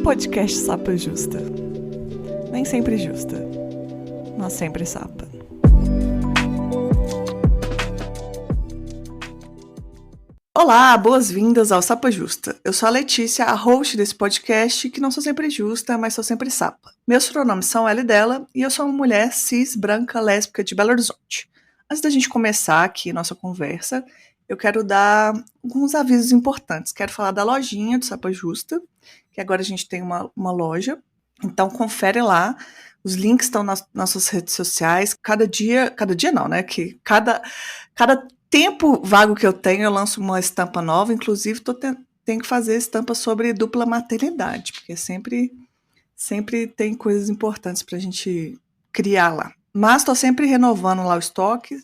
podcast Sapa Justa. Nem sempre justa, mas sempre sapa. Olá, boas-vindas ao Sapa Justa. Eu sou a Letícia, a host desse podcast, que não sou sempre justa, mas sou sempre sapa. Meus pronomes são ela e dela, e eu sou uma mulher cis, branca, lésbica de Belo Horizonte. Antes da gente começar aqui nossa conversa, eu quero dar alguns avisos importantes. Quero falar da lojinha do Sapa Justa, que agora a gente tem uma loja. Então confere lá. Os links estão nas nossas redes sociais. Cada dia não, né? Que cada tempo vago que eu tenho, eu lanço uma estampa nova. Inclusive, tenho que fazer estampa sobre dupla maternidade, porque sempre tem coisas importantes para a gente criar lá. Mas estou sempre renovando lá o estoque.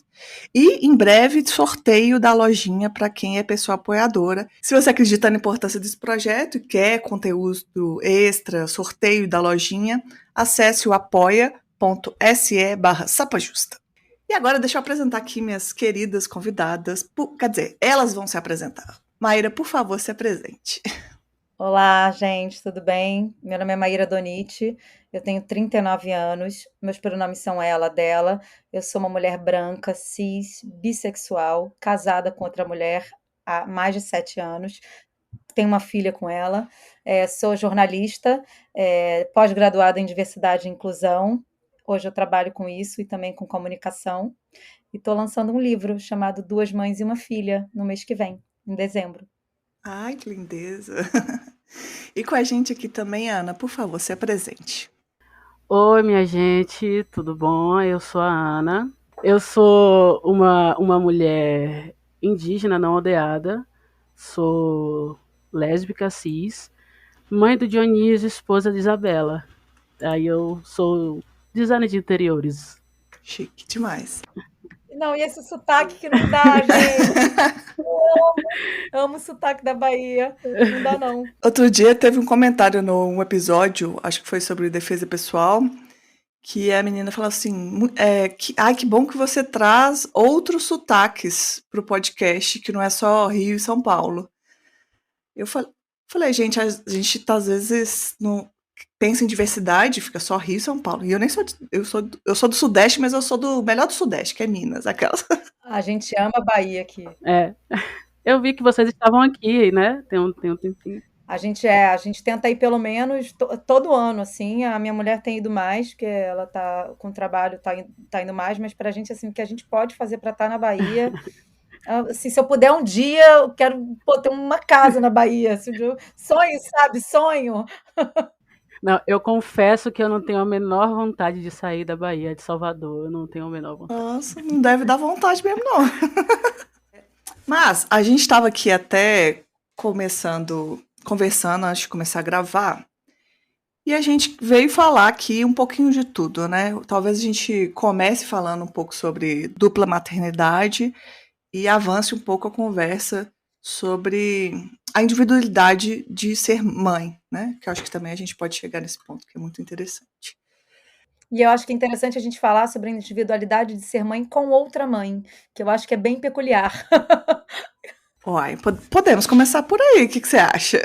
E, em breve, sorteio da lojinha para quem é pessoa apoiadora. Se você acredita na importância desse projeto e quer conteúdo extra, sorteio da lojinha, acesse o apoia.se/sapajusta. E agora deixa eu apresentar aqui minhas queridas convidadas. Quer dizer, elas vão se apresentar. Maíra, por favor, se apresente. Olá, gente, tudo bem? Meu nome é Maíra Doniti, eu tenho 39 anos, meus pronomes são ela, dela. Eu sou uma mulher branca, cis, bissexual, casada com outra mulher há mais de 7 anos, tenho uma filha com ela, sou jornalista, pós-graduada em diversidade e inclusão. Hoje eu trabalho com isso e também com comunicação. E estou lançando um livro chamado Duas Mães e uma Filha no mês que vem, em dezembro. Ai, que lindeza! E com a gente aqui também, Ana, por favor, se apresente. Oi, minha gente, tudo bom? Eu sou a Ana. Eu sou uma mulher indígena não aldeada. Sou lésbica, cis, mãe do Dionísio, esposa de Isabela. Aí eu sou designer de interiores. Chique demais. Não, e esse sotaque que não dá, gente. Eu amo o sotaque da Bahia. Não dá, não. Outro dia teve um comentário num episódio, acho que foi sobre defesa pessoal, que a menina falou assim, que bom que você traz outros sotaques pro podcast, que não é só Rio e São Paulo. Eu falei, gente, a gente tá, às vezes não pensa em diversidade, fica só Rio e São Paulo. E eu nem sou, eu sou do Sudeste, mas eu sou do melhor do Sudeste, que é Minas, aquelas. A gente ama a Bahia aqui. Eu vi que vocês estavam aqui, né? Tem um tempinho. A gente tenta ir pelo menos todo ano, assim. A minha mulher tem ido mais, porque ela tá com o trabalho, tá indo mais, mas pra gente, assim, o que a gente pode fazer para estar na Bahia. Assim, se eu puder um dia, eu quero ter uma casa na Bahia. Sonho, sabe? Sonho. Não, eu confesso que eu não tenho a menor vontade de sair da Bahia, de Salvador. Eu não tenho a menor vontade. Nossa, não deve dar vontade mesmo, não. Mas a gente estava aqui até conversando antes de começar a gravar, e a gente veio falar aqui um pouquinho de tudo, né? Talvez a gente comece falando um pouco sobre dupla maternidade e avance um pouco a conversa sobre a individualidade de ser mãe, né? Que eu acho que também a gente pode chegar nesse ponto, que é muito interessante. E eu acho que é interessante a gente falar sobre a individualidade de ser mãe com outra mãe, que eu acho que é bem peculiar. Uai, podemos começar por aí, o que você acha?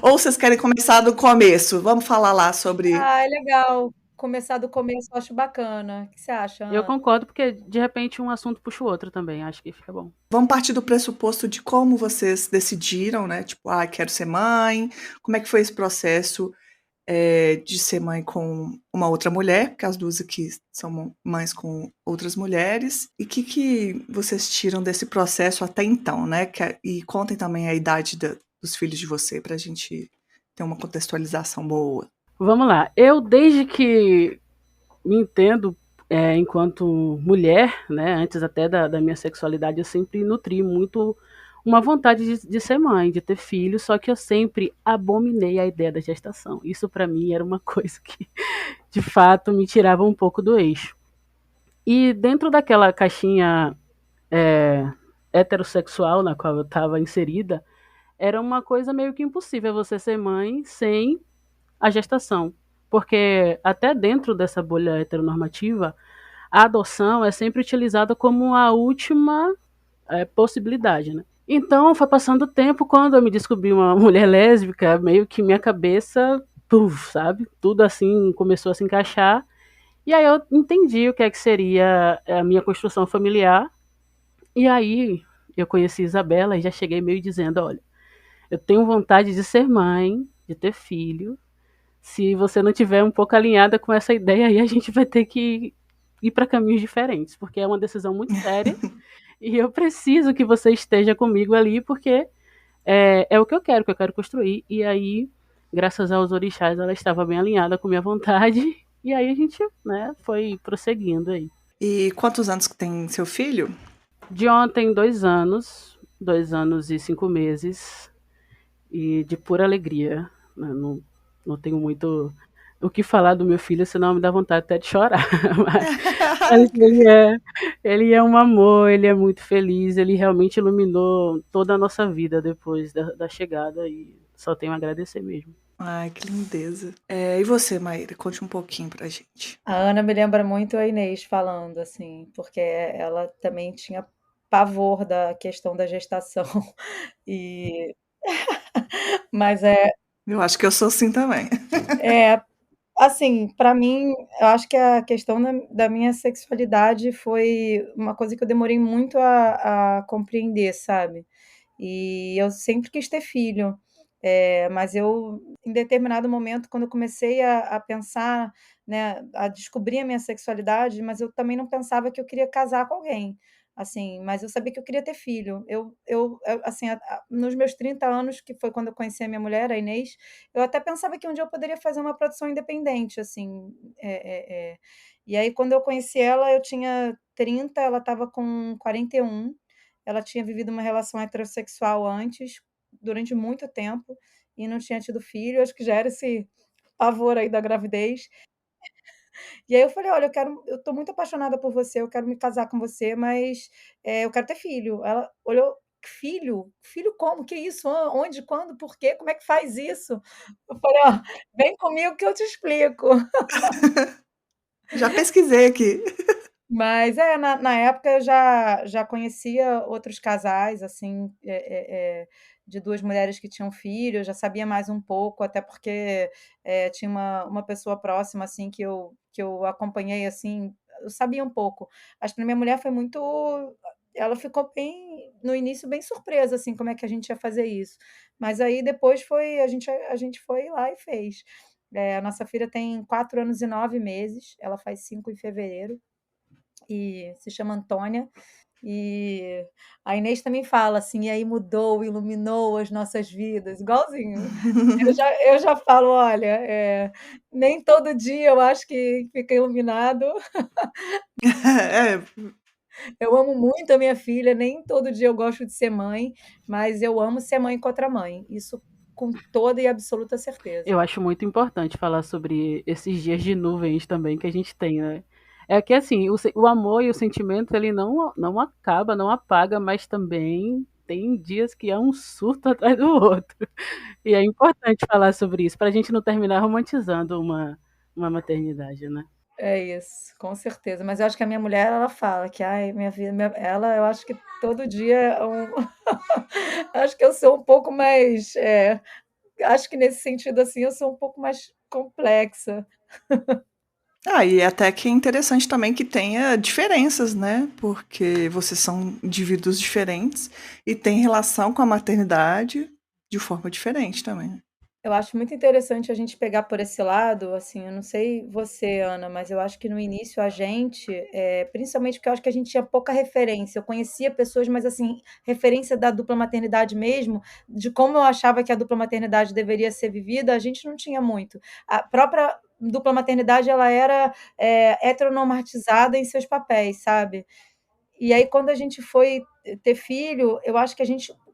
Ou vocês querem começar do começo? Vamos falar lá sobre... Ah, é legal. Começar do começo eu acho bacana. O que você acha, Eu Ana? concordo, porque de repente um assunto puxa o outro também. Acho que fica bom. Vamos partir do pressuposto de como vocês decidiram, né? Tipo, quero ser mãe. Como é que foi esse processo de ser mãe com uma outra mulher? Porque as duas aqui são mães com outras mulheres. E o que vocês tiram desse processo até então, né? E contem também a idade dos filhos de você, pra gente ter uma contextualização boa. Vamos lá. Eu, desde que me entendo enquanto mulher, né, antes até da minha sexualidade, eu sempre nutri muito uma vontade de ser mãe, de ter filhos, só que eu sempre abominei a ideia da gestação. Isso para mim era uma coisa que, de fato, me tirava um pouco do eixo. E dentro daquela caixinha heterossexual na qual eu estava inserida, era uma coisa meio que impossível você ser mãe sem a gestação. Porque até dentro dessa bolha heteronormativa, a adoção é sempre utilizada como a última possibilidade, né? Então, foi passando o tempo, quando eu me descobri uma mulher lésbica, meio que minha cabeça, puf, sabe? Tudo assim começou a se encaixar. E aí eu entendi o que é que seria a minha construção familiar. E aí eu conheci Isabela e já cheguei meio dizendo, olha, eu tenho vontade de ser mãe, de ter filho. Se você não tiver um pouco alinhada com essa ideia aí, a gente vai ter que ir para caminhos diferentes, porque é uma decisão muito séria e eu preciso que você esteja comigo ali, porque é o que eu quero construir. E aí, graças aos orixás, ela estava bem alinhada com minha vontade, e aí a gente, né, foi prosseguindo aí. E quantos anos que tem seu filho? De ontem, 2 anos e 5 meses, e de pura alegria, né? Não tenho muito o que falar do meu filho, senão me dá vontade até de chorar. Mas ele é um amor, ele é muito feliz, ele realmente iluminou toda a nossa vida depois da chegada, e só tenho a agradecer mesmo. Ai, que lindeza. E você, Maíra? Conte um pouquinho pra gente. A Ana me lembra muito a Inês falando, assim, porque ela também tinha pavor da questão da gestação. E, mas Eu acho que eu sou assim também. é assim, para mim, eu acho que a questão da minha sexualidade foi uma coisa que eu demorei muito a compreender, sabe? E eu sempre quis ter filho, mas eu, em determinado momento, quando eu comecei a pensar, né, a descobrir a minha sexualidade, mas eu também não pensava que eu queria casar com alguém, assim, mas eu sabia que eu queria ter filho. Assim, nos meus 30 anos, que foi quando eu conheci a minha mulher, a Inês, eu até pensava que um dia eu poderia fazer uma produção independente, assim, e aí quando eu conheci ela, eu tinha 30, ela estava com 41. Ela tinha vivido uma relação heterossexual antes, durante muito tempo, e não tinha tido filho, acho que já era esse pavor aí da gravidez. E aí eu falei: "Olha, eu estou muito apaixonada por você, eu quero me casar com você, mas, eu quero ter filho". Ela olhou: "Filho? Filho como? Que isso? Onde? Quando? Por quê? Como é que faz isso?". Eu falei: "Ó, vem comigo que eu te explico". Já pesquisei aqui. Mas na época eu já conhecia outros casais, assim, de 2 mulheres que tinham filho, eu já sabia mais um pouco, até porque, tinha uma pessoa próxima, assim, que eu acompanhei, assim, eu sabia um pouco. Acho que a minha mulher foi muito, ela ficou bem no início bem surpresa, assim, como é que a gente ia fazer isso. Mas aí depois a gente foi lá e fez. A nossa filha tem 4 anos e 9 meses, ela faz 5 em fevereiro e se chama Antônia. E a Inês também fala assim: "E aí mudou, iluminou as nossas vidas", igualzinho. Eu já falo: "Olha, nem todo dia eu acho que fica iluminado". É, Eu amo muito a minha filha, nem todo dia eu gosto de ser mãe, mas eu amo ser mãe com outra mãe, isso com toda e absoluta certeza. Eu acho muito importante falar sobre esses dias de nuvens também que a gente tem, né? É que assim, o amor e o sentimento, ele não acaba, não apaga, mas também tem dias que é um surto atrás do outro. E é importante falar sobre isso, para a gente não terminar romantizando uma maternidade, né? É isso, com certeza. Mas eu acho que a minha mulher, ela fala que: "Ai, minha vida", ela, eu acho que todo dia é um acho que eu sou um pouco mais, acho que nesse sentido, assim, eu sou um pouco mais complexa. e até que é interessante também que tenha diferenças, né? Porque vocês são indivíduos diferentes e têm relação com a maternidade de forma diferente também. Eu acho muito interessante a gente pegar por esse lado, assim, eu não sei você, Ana, mas eu acho que no início a gente, principalmente porque eu acho que a gente tinha pouca referência. Eu conhecia pessoas, mas assim, referência da dupla maternidade mesmo, de como eu achava que a dupla maternidade deveria ser vivida, a gente não tinha muito. A própria dupla maternidade, ela era, heteronormatizada em seus papéis, sabe? E aí, quando a gente foi ter filho, eu acho que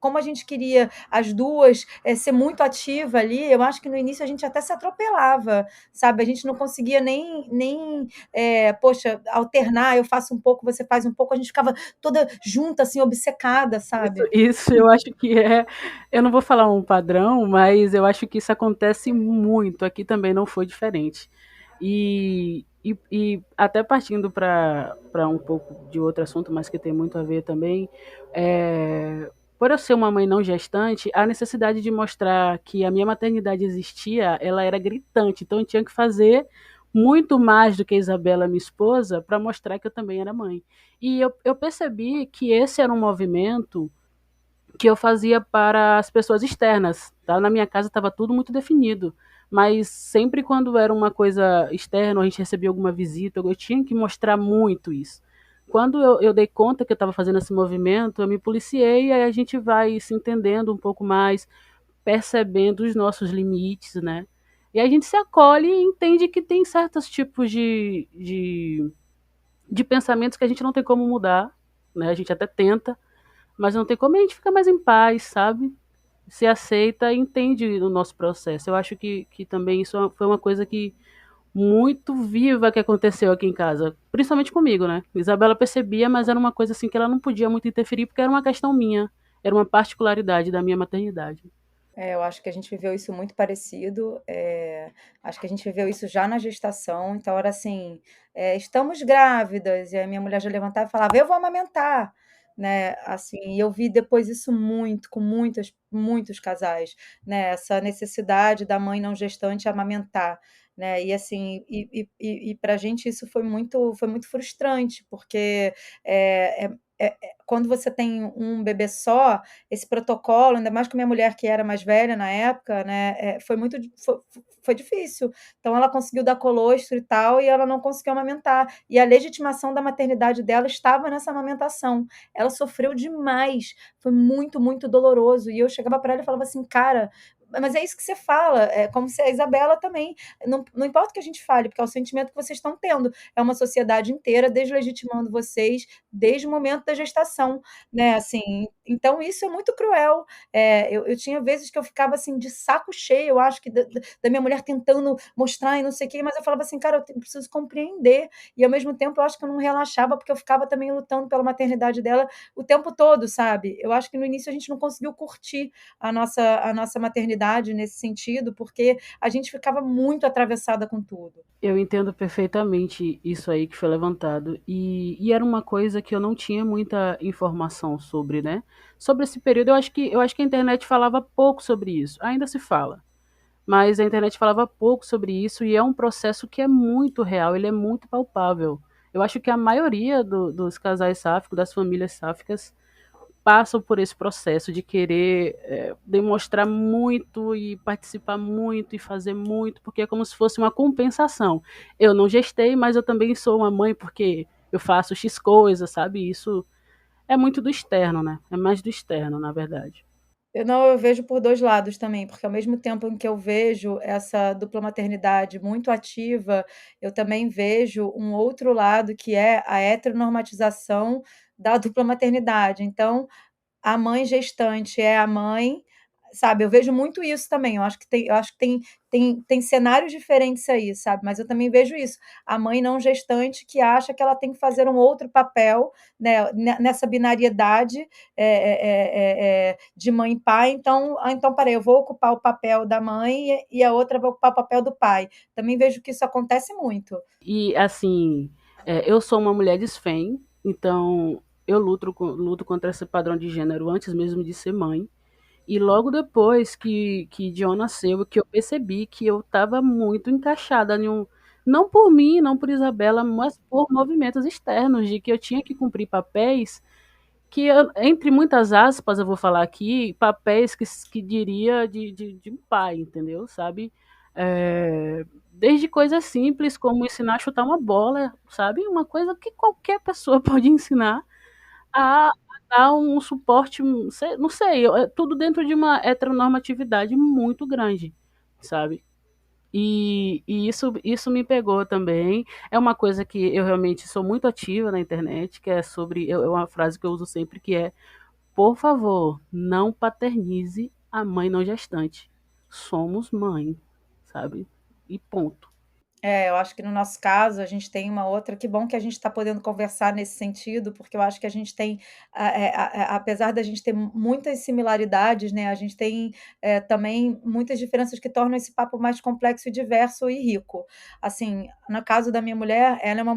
como a gente queria as duas ser muito ativa ali, eu acho que no início a gente até se atropelava, sabe? A gente não conseguia nem poxa, alternar, eu faço um pouco, você faz um pouco, a gente ficava toda junta, assim, obcecada, sabe? Isso eu acho que eu não vou falar um padrão, mas eu acho que isso acontece muito. Aqui também não foi diferente. E até partindo para um pouco de outro assunto, mas que tem muito a ver também, por eu ser uma mãe não gestante, a necessidade de mostrar que a minha maternidade existia, ela era gritante. Então eu tinha que fazer muito mais do que a Isabela, minha esposa, para mostrar que eu também era mãe. E eu percebi que esse era um movimento que eu fazia para as pessoas externas. Tá? Na minha casa estava tudo muito definido. Mas sempre quando era uma coisa externa, a gente recebia alguma visita, eu tinha que mostrar muito isso. Quando eu dei conta que eu estava fazendo esse movimento, eu me policiei e aí a gente vai se entendendo um pouco mais, percebendo os nossos limites, né? E a gente se acolhe e entende que tem certos tipos de pensamentos que a gente não tem como mudar, né? A gente até tenta, mas não tem como a gente ficar mais em paz, sabe? Se aceita e entende o nosso processo. Eu acho que também isso foi uma coisa que muito viva que aconteceu aqui em casa, principalmente comigo, né? Isabela percebia, mas era uma coisa assim que ela não podia muito interferir porque era uma questão minha, era uma particularidade da minha maternidade. Eu acho que a gente viveu isso muito parecido. Acho que a gente viveu isso já na gestação. Então, era assim: estamos grávidas. E a minha mulher já levantava e falava: eu vou amamentar. Né? Assim, e eu vi depois isso muito, com muitos casais, né? Essa necessidade da mãe não gestante amamentar. Né? E assim, para a gente isso foi muito frustrante, porque quando você tem um bebê só, esse protocolo, ainda mais com a minha mulher que era mais velha na época, né, foi difícil. Então ela conseguiu dar colostro e tal, e ela não conseguiu amamentar. E a legitimação da maternidade dela estava nessa amamentação. Ela sofreu demais, foi muito, muito doloroso. E eu chegava para ela e falava assim, cara, mas é isso que você fala, é como se a Isabela também, não importa o que a gente fale, porque é o sentimento que vocês estão tendo, é uma sociedade inteira deslegitimando vocês desde o momento da gestação, né? Assim, então isso é muito cruel. Eu tinha vezes que eu ficava assim de saco cheio, eu acho que da minha mulher tentando mostrar e não sei o quê, mas eu falava assim, cara, preciso compreender. E ao mesmo tempo eu acho que eu não relaxava, porque eu ficava também lutando pela maternidade dela o tempo todo, sabe? Eu acho que no início a gente não conseguiu curtir a nossa maternidade nesse sentido, porque a gente ficava muito atravessada com tudo. Eu entendo perfeitamente isso aí que foi levantado. E era uma coisa que eu não tinha muita informação sobre, né? Sobre esse período, eu acho que a internet falava pouco sobre isso. Ainda se fala. Mas a internet falava pouco sobre isso e é um processo que é muito real, ele é muito palpável. Eu acho que a maioria dos casais sáficos, das famílias sáficas, passam por esse processo de querer demonstrar muito e participar muito e fazer muito, porque é como se fosse uma compensação. Eu não gestei, mas eu também sou uma mãe porque eu faço X coisas, sabe? Isso é muito do externo, né? É mais do externo, na verdade. Eu vejo por 2 lados também, porque ao mesmo tempo em que eu vejo essa dupla maternidade muito ativa, eu também vejo um outro lado que é a heteronormatização da dupla maternidade. Então, a mãe gestante é a mãe, sabe? Eu vejo muito isso também. Eu acho que tem cenários diferentes aí, sabe? Mas eu também vejo isso. A mãe não gestante que acha que ela tem que fazer um outro papel, né? Nessa binariedade de mãe e pai. Então, peraí, eu vou ocupar o papel da mãe e a outra vai ocupar o papel do pai. Também vejo que isso acontece muito. E assim, eu sou uma mulher desfém, então eu luto contra esse padrão de gênero antes mesmo de ser mãe. E logo depois que John nasceu, que eu percebi que eu estava muito encaixada em um. Não por mim, não por Isabela, mas por movimentos externos, de que eu tinha que cumprir papéis que, entre muitas aspas, eu vou falar aqui, papéis que diria de um pai, entendeu? Sabe? Desde coisas simples como ensinar a chutar uma bola, sabe? Uma coisa que qualquer pessoa pode ensinar a dar um suporte, não sei, é tudo dentro de uma heteronormatividade muito grande, sabe? E isso me pegou também. É uma coisa que eu realmente sou muito ativa na internet, que é sobre, é uma frase que eu uso sempre, que é, por favor, não paternize a mãe não gestante. Somos mãe, sabe? E ponto. Eu acho que no nosso caso a gente tem uma outra. Que bom que a gente está podendo conversar nesse sentido, porque eu acho que a gente tem, apesar da gente ter muitas similaridades, né, a gente tem também muitas diferenças que tornam esse papo mais complexo e diverso e rico. Assim, no caso da minha mulher, ela é uma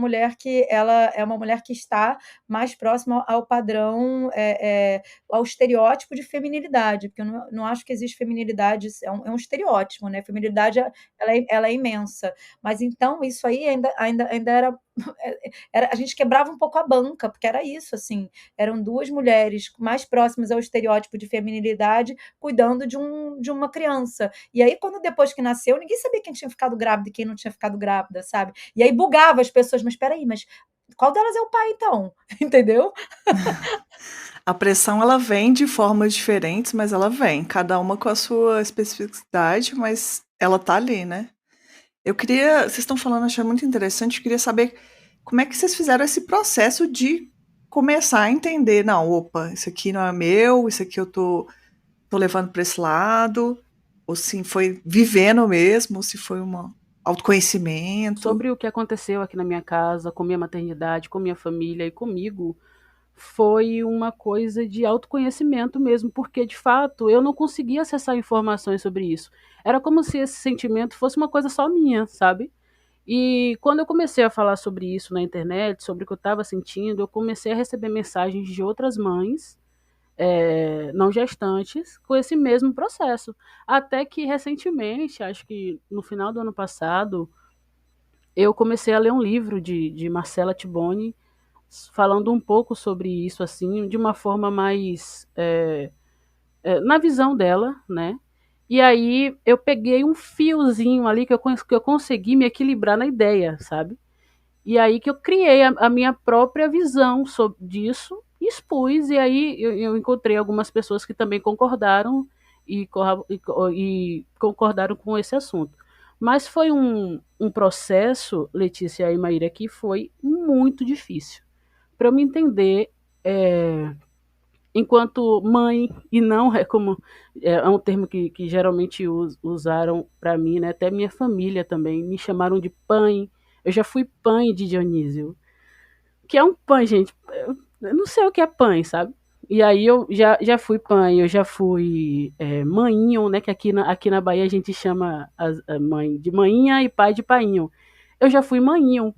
mulher que está mais próxima ao padrão, ao estereótipo de feminilidade, porque eu não acho que existe feminilidade, é um estereótipo, né? Feminilidade ela é imensa. Mas então isso aí ainda era, a gente quebrava um pouco a banca, porque era isso, assim, eram duas mulheres mais próximas ao estereótipo de feminilidade cuidando de uma criança. E aí, quando depois que nasceu, ninguém sabia quem tinha ficado grávida e quem não tinha ficado grávida, sabe? E aí bugava as pessoas, mas espera aí, mas qual delas é o pai, então? Entendeu? A pressão ela vem de formas diferentes, mas ela vem, cada uma com a sua especificidade, mas ela tá ali, né? Eu queria, vocês estão falando, achei muito interessante, eu queria saber como é que vocês fizeram esse processo de começar a entender, não, opa, isso aqui não é meu, isso aqui eu tô levando para esse lado, ou se foi vivendo mesmo, ou se foi um autoconhecimento. Sobre o que aconteceu aqui na minha casa, com minha maternidade, com minha família e comigo, foi uma coisa de autoconhecimento mesmo, porque de fato eu não conseguia acessar informações sobre isso. Era como se esse sentimento fosse uma coisa só minha, sabe? E quando eu comecei a falar sobre isso na internet, sobre o que eu estava sentindo, eu comecei a receber mensagens de outras mães, não gestantes, com esse mesmo processo. Até que recentemente, acho que no final do ano passado, eu comecei a ler um livro de Marcela Tiboni, falando um pouco sobre isso, assim, de uma forma mais na visão dela, né? E aí eu peguei um fiozinho ali que eu consegui me equilibrar na ideia, sabe? E aí que eu criei a minha própria visão sobre disso, expus, e aí eu encontrei algumas pessoas que também concordaram e concordaram com esse assunto. Mas foi um processo, Letícia e Maíra, que foi muito difícil. Para eu me entender, é, enquanto mãe, e não é como é um termo que geralmente usaram para mim, né? Até minha família também me chamaram de pai. Eu já fui pai de Dionísio, que é um pai, gente. Eu não sei o que é pai, sabe? E aí eu já fui pai, eu já fui mainho, né? Que aqui na Bahia a gente chama a mãe de mainha e pai de painho. Eu já fui mainho,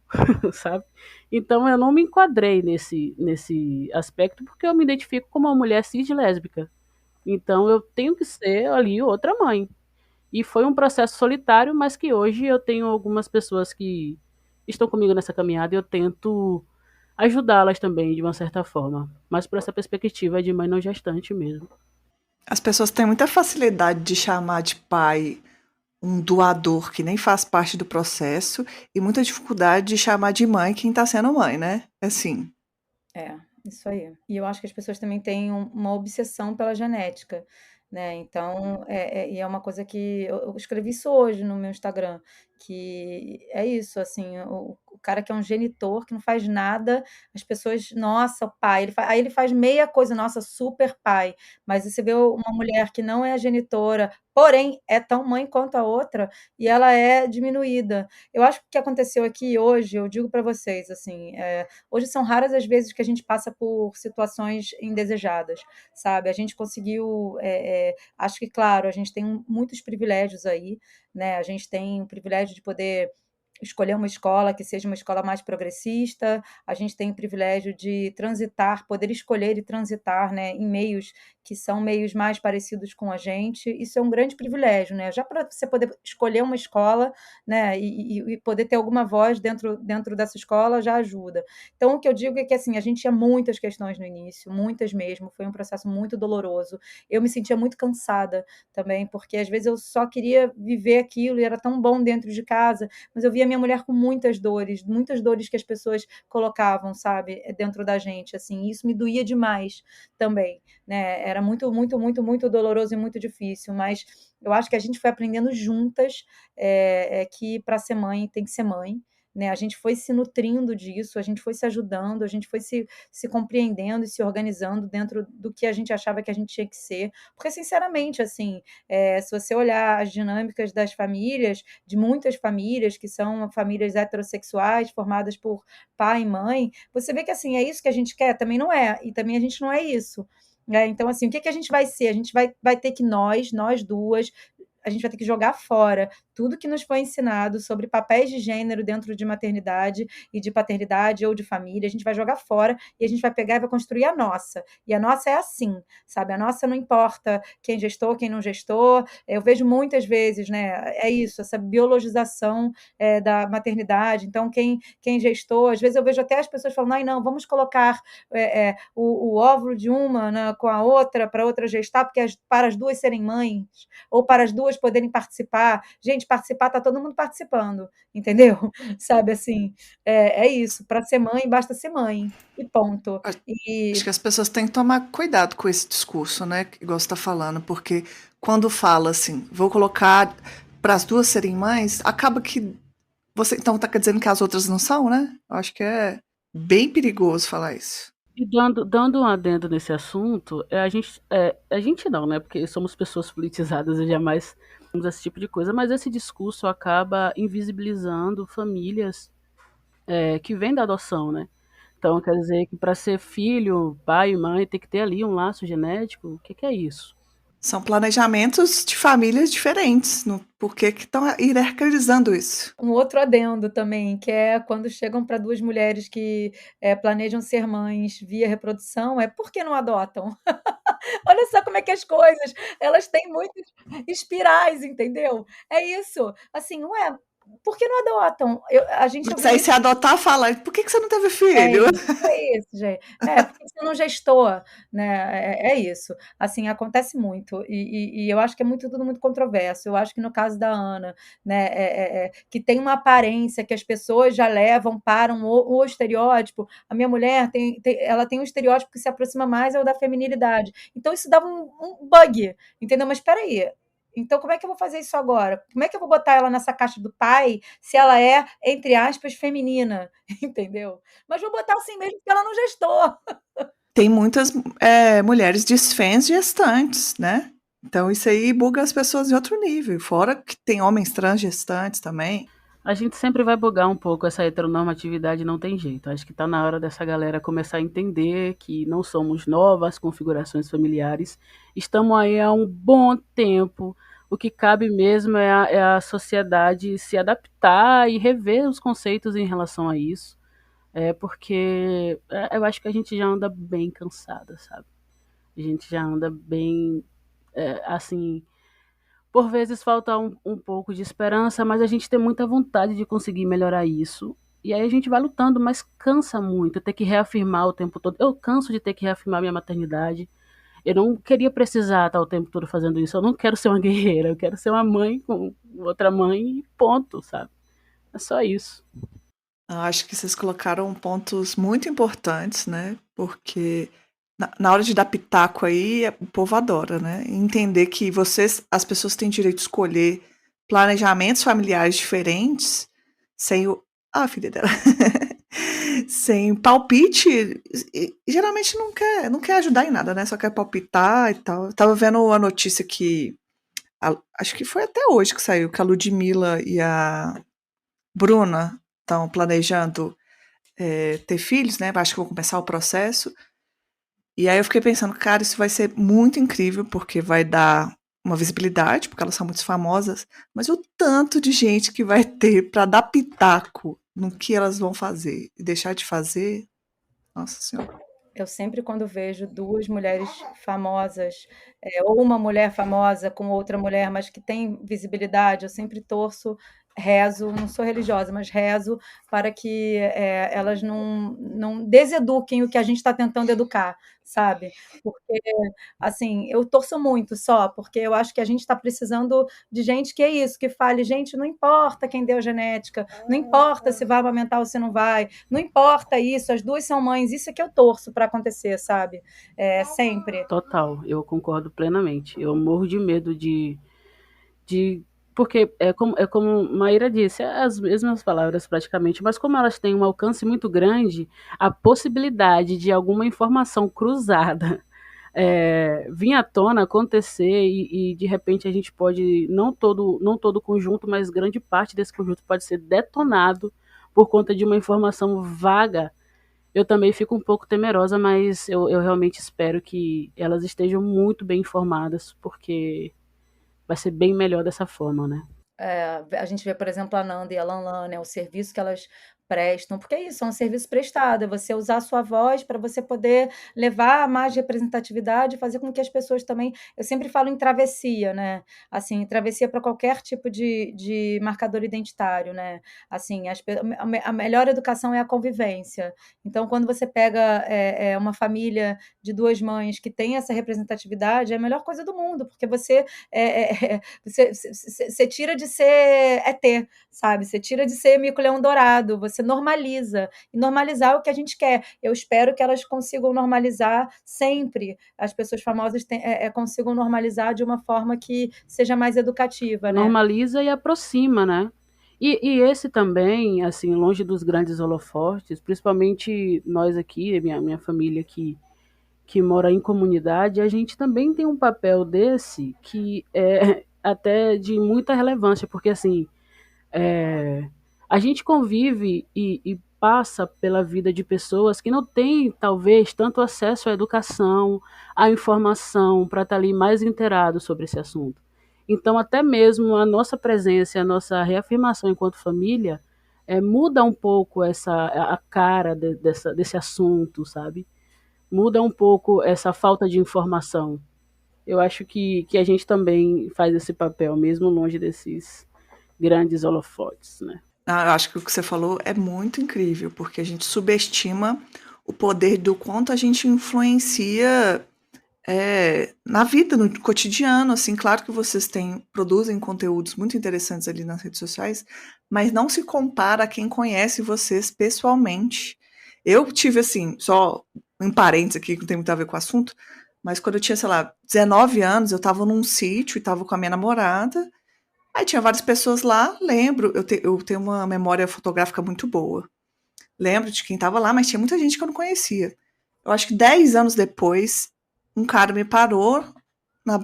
sabe? Então eu não me enquadrei nesse aspecto porque eu me identifico como uma mulher cis lésbica. Então eu tenho que ser ali outra mãe. E foi um processo solitário, mas que hoje eu tenho algumas pessoas que estão comigo nessa caminhada e eu tento ajudá-las também de uma certa forma, mas por essa perspectiva de mãe não gestante mesmo. As pessoas têm muita facilidade de chamar de pai um doador que nem faz parte do processo e muita dificuldade de chamar de mãe quem tá sendo mãe, né? Assim. É, isso aí. E eu acho que as pessoas também têm uma obsessão pela genética, né? Então, e é uma coisa que eu escrevi isso hoje no meu Instagram, que é isso, assim, o cara que é um genitor, que não faz nada, as pessoas, nossa, o pai, aí ele faz meia coisa, nossa, super pai. Mas você vê uma mulher que não é genitora, porém é tão mãe quanto a outra, e ela é diminuída. Eu acho que o que aconteceu aqui hoje, eu digo para vocês, assim, hoje são raras as vezes que a gente passa por situações indesejadas, sabe? A gente conseguiu, acho que, claro, a gente tem muitos privilégios aí, né? A gente tem o privilégio de poder escolher uma escola que seja uma escola mais progressista, a gente tem o privilégio de transitar, poder escolher e transitar, né, em meios que são meios mais parecidos com a gente. Isso é um grande privilégio, né? Já para você poder escolher uma escola, né, e poder ter alguma voz dentro dessa escola já ajuda. Então, o que eu digo é que, assim, a gente tinha muitas questões no início, muitas mesmo, foi um processo muito doloroso. Eu me sentia muito cansada também, porque às vezes eu só queria viver aquilo e era tão bom dentro de casa, mas eu via minha mulher com muitas dores que as pessoas colocavam, sabe, dentro da gente, assim, e isso me doía demais também, né? Era muito, muito, muito, muito doloroso e muito difícil, mas eu acho que a gente foi aprendendo juntas que para ser mãe tem que ser mãe, né? A gente foi se nutrindo disso, a gente foi se ajudando, a gente foi se compreendendo e se organizando dentro do que a gente achava que a gente tinha que ser. Porque, sinceramente, assim, se você olhar as dinâmicas das famílias, de muitas famílias, que são famílias heterossexuais, formadas por pai e mãe, você vê que, assim, é isso que a gente quer? Também não é. E também a gente não é isso. Então, assim, o que a gente vai ser? A gente vai ter que nós duas, a gente vai ter que jogar fora tudo que nos foi ensinado sobre papéis de gênero dentro de maternidade e de paternidade ou de família, a gente vai jogar fora e a gente vai pegar e vai construir a nossa. E a nossa é assim, sabe? A nossa não importa quem gestou, quem não gestou. Eu vejo muitas vezes, né? É isso, essa biologização da maternidade. Então, quem gestou, às vezes eu vejo até as pessoas falando, ai, não, vamos colocar o óvulo de uma, né, com a outra, para outra gestar, porque para as duas serem mães, ou para as duas poderem participar. Gente, participar, está todo mundo participando, entendeu? Sabe, assim, é isso. Para ser mãe, basta ser mãe, e ponto. Acho que as pessoas têm que tomar cuidado com esse discurso, né? Igual você está falando, porque quando fala assim, vou colocar para as duas serem mães, acaba que você então tá dizendo que as outras não são, né? Eu acho que é bem perigoso falar isso. E dando um adendo nesse assunto, a gente não, né? Porque somos pessoas politizadas e jamais fazemos esse tipo de coisa, mas esse discurso acaba invisibilizando famílias que vêm da adoção, né? Então, quer dizer que para ser filho, pai e mãe, tem que ter ali um laço genético. O que é isso? São planejamentos de famílias diferentes. Por que estão hierarquizando isso? Um outro adendo também, que é quando chegam para duas mulheres que planejam ser mães via reprodução, por que não adotam? Olha só como é que as coisas, elas têm muitas espirais, entendeu? É isso. Assim, ué, por que não adotam? A gente Mas ouve aí muito se adotar, fala, por que você não teve é filho? isso, é isso, gente. Porque você não gestou, né? É isso. Assim, acontece muito. E eu acho que é tudo muito controverso. Eu acho que no caso da Ana, né, que tem uma aparência que as pessoas já levam para o estereótipo. A minha mulher ela tem um estereótipo que se aproxima mais ao da feminilidade. Então, isso dava um bug, entendeu? Mas espera aí. Então, como é que eu vou fazer isso agora? Como é que eu vou botar ela nessa caixa do pai se ela é, entre aspas, feminina? Entendeu? Mas vou botar assim mesmo porque ela não gestou. Tem muitas mulheres desfãs gestantes, né? Então isso aí buga as pessoas em outro nível. Fora que tem homens trans gestantes também. A gente sempre vai bugar um pouco essa heteronormatividade, não tem jeito. Acho que está na hora dessa galera começar a entender que não somos novas configurações familiares. Estamos aí há um bom tempo. O que cabe mesmo é a sociedade se adaptar e rever os conceitos em relação a isso. Porque eu acho que a gente já anda bem cansada, sabe? A gente já anda bem, assim, por vezes falta um pouco de esperança, mas a gente tem muita vontade de conseguir melhorar isso. E aí a gente vai lutando, mas cansa muito ter que reafirmar o tempo todo. Eu canso de ter que reafirmar minha maternidade. Eu não queria precisar estar o tempo todo fazendo isso. Eu não quero ser uma guerreira. Eu quero ser uma mãe com outra mãe e ponto, sabe? É só isso. Eu acho que vocês colocaram pontos muito importantes, né? Porque na hora de dar pitaco aí, o povo adora, né? Entender que as pessoas têm direito de escolher planejamentos familiares diferentes sem o. Ah, filha dela. Sem palpite, geralmente não quer ajudar em nada, né? Só quer palpitar e tal. Eu tava vendo a notícia que. Acho que foi até hoje que saiu, que a Ludmilla e a Bruna estão planejando ter filhos, né? Acho que vão começar o processo. E aí eu fiquei pensando, cara, isso vai ser muito incrível, porque vai dar uma visibilidade, porque elas são muito famosas, mas o tanto de gente que vai ter para dar pitaco no que elas vão fazer e deixar de fazer, nossa senhora. Eu sempre, quando vejo duas mulheres famosas, ou uma mulher famosa com outra mulher, mas que tem visibilidade, eu sempre torço, rezo, não sou religiosa, mas rezo para que elas não deseduquem o que a gente está tentando educar, sabe? Porque, assim, eu torço muito só, porque eu acho que a gente está precisando de gente que é isso, que fale, gente, não importa quem deu genética, não importa se vai amamentar ou se não vai, não importa isso, as duas são mães, isso é que eu torço para acontecer, sabe? Sempre. Total, eu concordo plenamente. Eu morro de medo de Porque é como Maíra disse, é as mesmas palavras praticamente, mas como elas têm um alcance muito grande, a possibilidade de alguma informação cruzada vir à tona, acontecer e de repente a gente pode, não todo o conjunto, mas grande parte desse conjunto pode ser detonado por conta de uma informação vaga. Eu também fico um pouco temerosa, mas eu realmente espero que elas estejam muito bem informadas, porque vai ser bem melhor dessa forma, né? A gente vê, por exemplo, a Nanda e a Lanlan, né, o serviço que elas prestam, porque é isso, é um serviço prestado, é você usar a sua voz para você poder levar mais representatividade, fazer com que as pessoas também. Eu sempre falo em travessia, né? Assim, travessia para qualquer tipo de marcador identitário, né? Assim, a melhor educação é a convivência. Então, quando você pega uma família de duas mães que tem essa representatividade, é a melhor coisa do mundo, porque você tira de ser ET, sabe? Você tira de ser mico-leão dourado, você normaliza. E normalizar é o que a gente quer. Eu espero que elas consigam normalizar sempre. As pessoas famosas consigam normalizar de uma forma que seja mais educativa, né? Normaliza e aproxima, né? E esse também, assim, longe dos grandes holofortes, principalmente nós aqui, minha família que mora em comunidade, a gente também tem um papel desse que é até de muita relevância, porque assim, a gente convive e passa pela vida de pessoas que não têm, talvez, tanto acesso à educação, à informação, para estar ali mais inteirado sobre esse assunto. Então, até mesmo a nossa presença, a nossa reafirmação enquanto família, muda um pouco a cara desse assunto, sabe? Muda um pouco essa falta de informação. Eu acho que a gente também faz esse papel, mesmo longe desses grandes holofotes, né? Eu acho que o que você falou é muito incrível, porque a gente subestima o poder do quanto a gente influencia na vida, no cotidiano. Assim, claro que vocês produzem conteúdos muito interessantes ali nas redes sociais, mas não se compara a quem conhece vocês pessoalmente. Eu tive, assim, só em parênteses aqui, que não tem muito a ver com o assunto, mas quando eu tinha, sei lá, 19 anos, eu estava num sítio e estava com a minha namorada. Aí tinha várias pessoas lá, lembro, eu tenho uma memória fotográfica muito boa. Lembro de quem estava lá, mas tinha muita gente que eu não conhecia. Eu acho que 10 anos depois, um cara me parou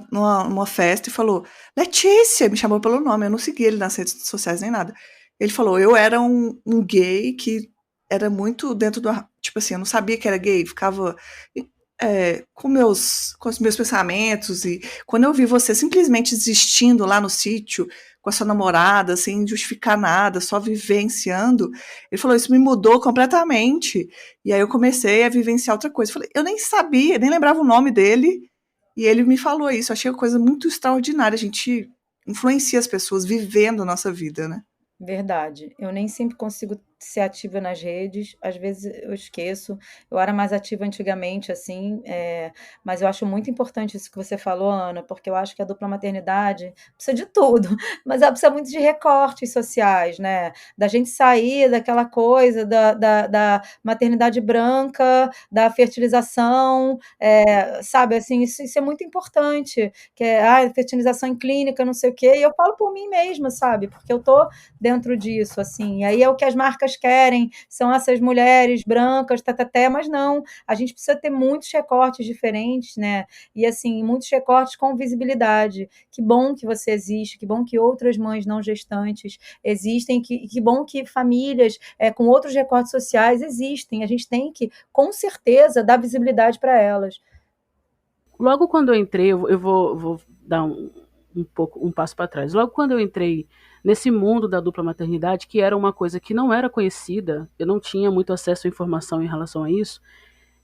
numa festa e falou: Letícia, me chamou pelo nome, eu não segui ele nas redes sociais nem nada. Ele falou: eu era um gay que era muito dentro do. Tipo assim, eu não sabia que era gay, ficava com os meus pensamentos. E quando eu vi você simplesmente desistindo lá no sítio com a sua namorada, sem justificar nada, só vivenciando, ele falou: isso me mudou completamente. E aí eu comecei a vivenciar outra coisa. Eu falei: eu nem sabia, nem lembrava o nome dele. E ele me falou isso. Eu achei uma coisa muito extraordinária. A gente influencia as pessoas vivendo a nossa vida, né? Verdade. Eu nem sempre consigo ser ativa nas redes, às vezes eu esqueço. Eu era mais ativa antigamente, assim, mas eu acho muito importante isso que você falou, Ana, porque eu acho que a dupla maternidade precisa de tudo, mas ela precisa muito de recortes sociais, né? Da gente sair daquela coisa da maternidade branca, da fertilização, sabe, assim, isso é muito importante, que é fertilização em clínica, não sei o quê, e eu falo por mim mesma, sabe? Porque eu tô dentro disso, assim. E aí é o que as marcas querem, são essas mulheres brancas, tataté, mas não, a gente precisa ter muitos recortes diferentes, né? E assim, muitos recortes com visibilidade. Que bom que você existe, que bom que outras mães não gestantes existem, que bom que famílias com outros recortes sociais existem. A gente tem que, com certeza, dar visibilidade para elas. Logo quando eu entrei, eu vou dar um passo para trás. Logo quando eu entrei nesse mundo da dupla maternidade, que era uma coisa que não era conhecida, eu não tinha muito acesso à informação em relação a isso,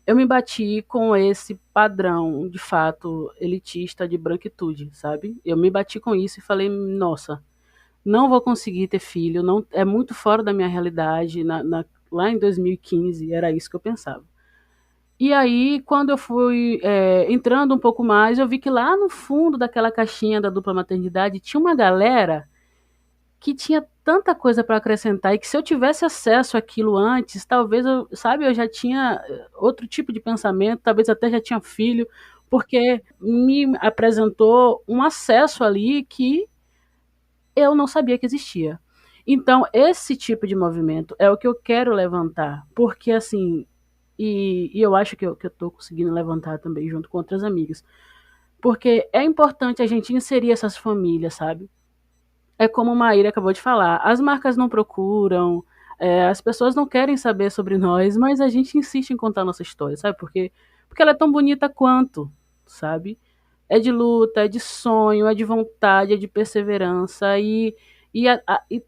eu me bati com esse padrão, de fato, elitista de branquitude, sabe? Eu me bati com isso e falei: nossa, não vou conseguir ter filho, não, é muito fora da minha realidade. Lá em 2015 era isso que eu pensava. E aí, quando eu fui entrando um pouco mais, eu vi que lá no fundo daquela caixinha da dupla maternidade tinha uma galera que tinha tanta coisa para acrescentar e que se eu tivesse acesso àquilo antes, talvez eu já tinha outro tipo de pensamento, talvez até já tinha filho, porque me apresentou um acesso ali que eu não sabia que existia. Então, esse tipo de movimento é o que eu quero levantar, porque assim, e eu acho que eu estou conseguindo levantar também junto com outras amigas, porque é importante a gente inserir essas famílias, sabe? É como a Maíra acabou de falar, as marcas não procuram, as pessoas não querem saber sobre nós, mas a gente insiste em contar nossa história, sabe? Porque ela é tão bonita quanto, sabe? É de luta, é de sonho, é de vontade, é de perseverança e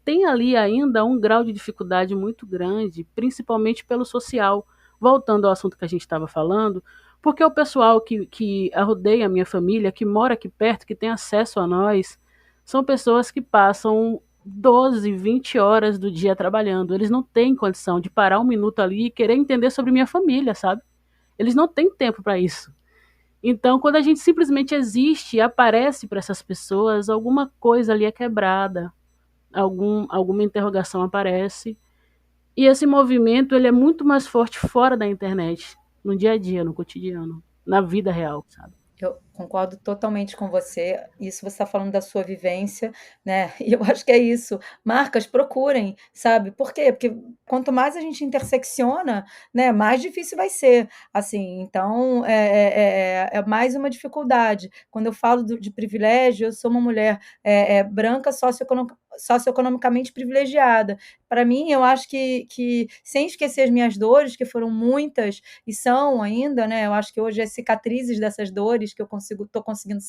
tem ali ainda um grau de dificuldade muito grande, principalmente pelo social. Voltando ao assunto que a gente estava falando, porque o pessoal que rodeia a minha família, que mora aqui perto, que tem acesso a nós, são pessoas que passam 12, 20 horas do dia trabalhando. Eles não têm condição de parar um minuto ali e querer entender sobre minha família, sabe? Eles não têm tempo para isso. Então, quando a gente simplesmente existe e aparece para essas pessoas, alguma coisa ali é quebrada, alguma interrogação aparece. E esse movimento ele é muito mais forte fora da internet, no dia a dia, no cotidiano, na vida real, sabe? Eu concordo totalmente com você. Isso você está falando da sua vivência, né? E eu acho que é isso. Marcas, procurem, sabe? Por quê? Porque quanto mais a gente intersecciona, né, mais difícil vai ser. Assim, então é mais uma dificuldade. Quando eu falo de privilégio, eu sou uma mulher branca socioeconomicamente privilegiada. Para mim, eu acho que sem esquecer as minhas dores, que foram muitas e são ainda, né? Eu acho que hoje as cicatrizes dessas dores que eu estou conseguindo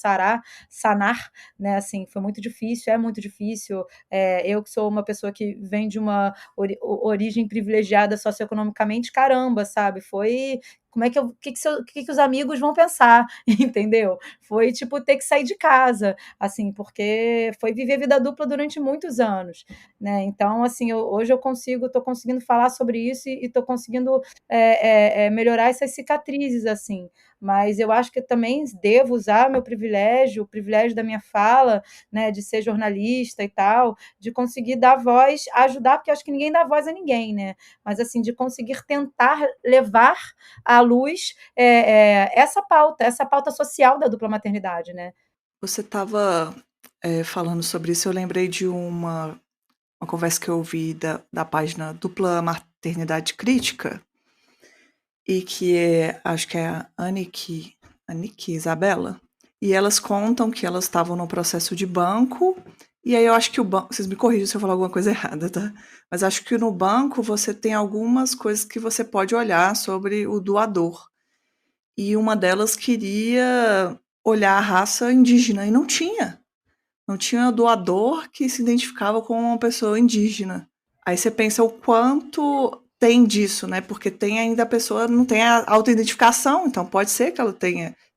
sanar, né? Assim, foi muito difícil, é muito difícil. Eu que sou uma pessoa que vem de uma origem privilegiada socioeconomicamente, caramba, sabe? Foi como é que que os amigos vão pensar, entendeu? Foi tipo ter que sair de casa, assim, porque foi viver vida dupla durante muitos anos, né? Então, assim, hoje estou conseguindo falar sobre isso e estou conseguindo melhorar essas cicatrizes, assim. Mas eu acho que eu também devo usar meu privilégio, o privilégio da minha fala, né, de ser jornalista e tal, de conseguir dar voz, ajudar, porque acho que ninguém dá voz a ninguém, né? Mas assim, de conseguir tentar levar à luz essa pauta social da dupla maternidade, né? Você estava falando sobre isso, eu lembrei de uma conversa que eu ouvi da página Dupla Maternidade Crítica, e que acho que é a Annick Isabela, e elas contam que elas estavam no processo de banco, e aí eu acho que o banco, vocês me corrigem se eu falar alguma coisa errada, tá? Mas acho que no banco você tem algumas coisas que você pode olhar sobre o doador, e uma delas queria olhar a raça indígena, e não tinha. Não tinha doador que se identificava como uma pessoa indígena. Aí você pensa o quanto tem disso, né? Porque tem ainda a pessoa não tem a autoidentificação, então pode ser que ela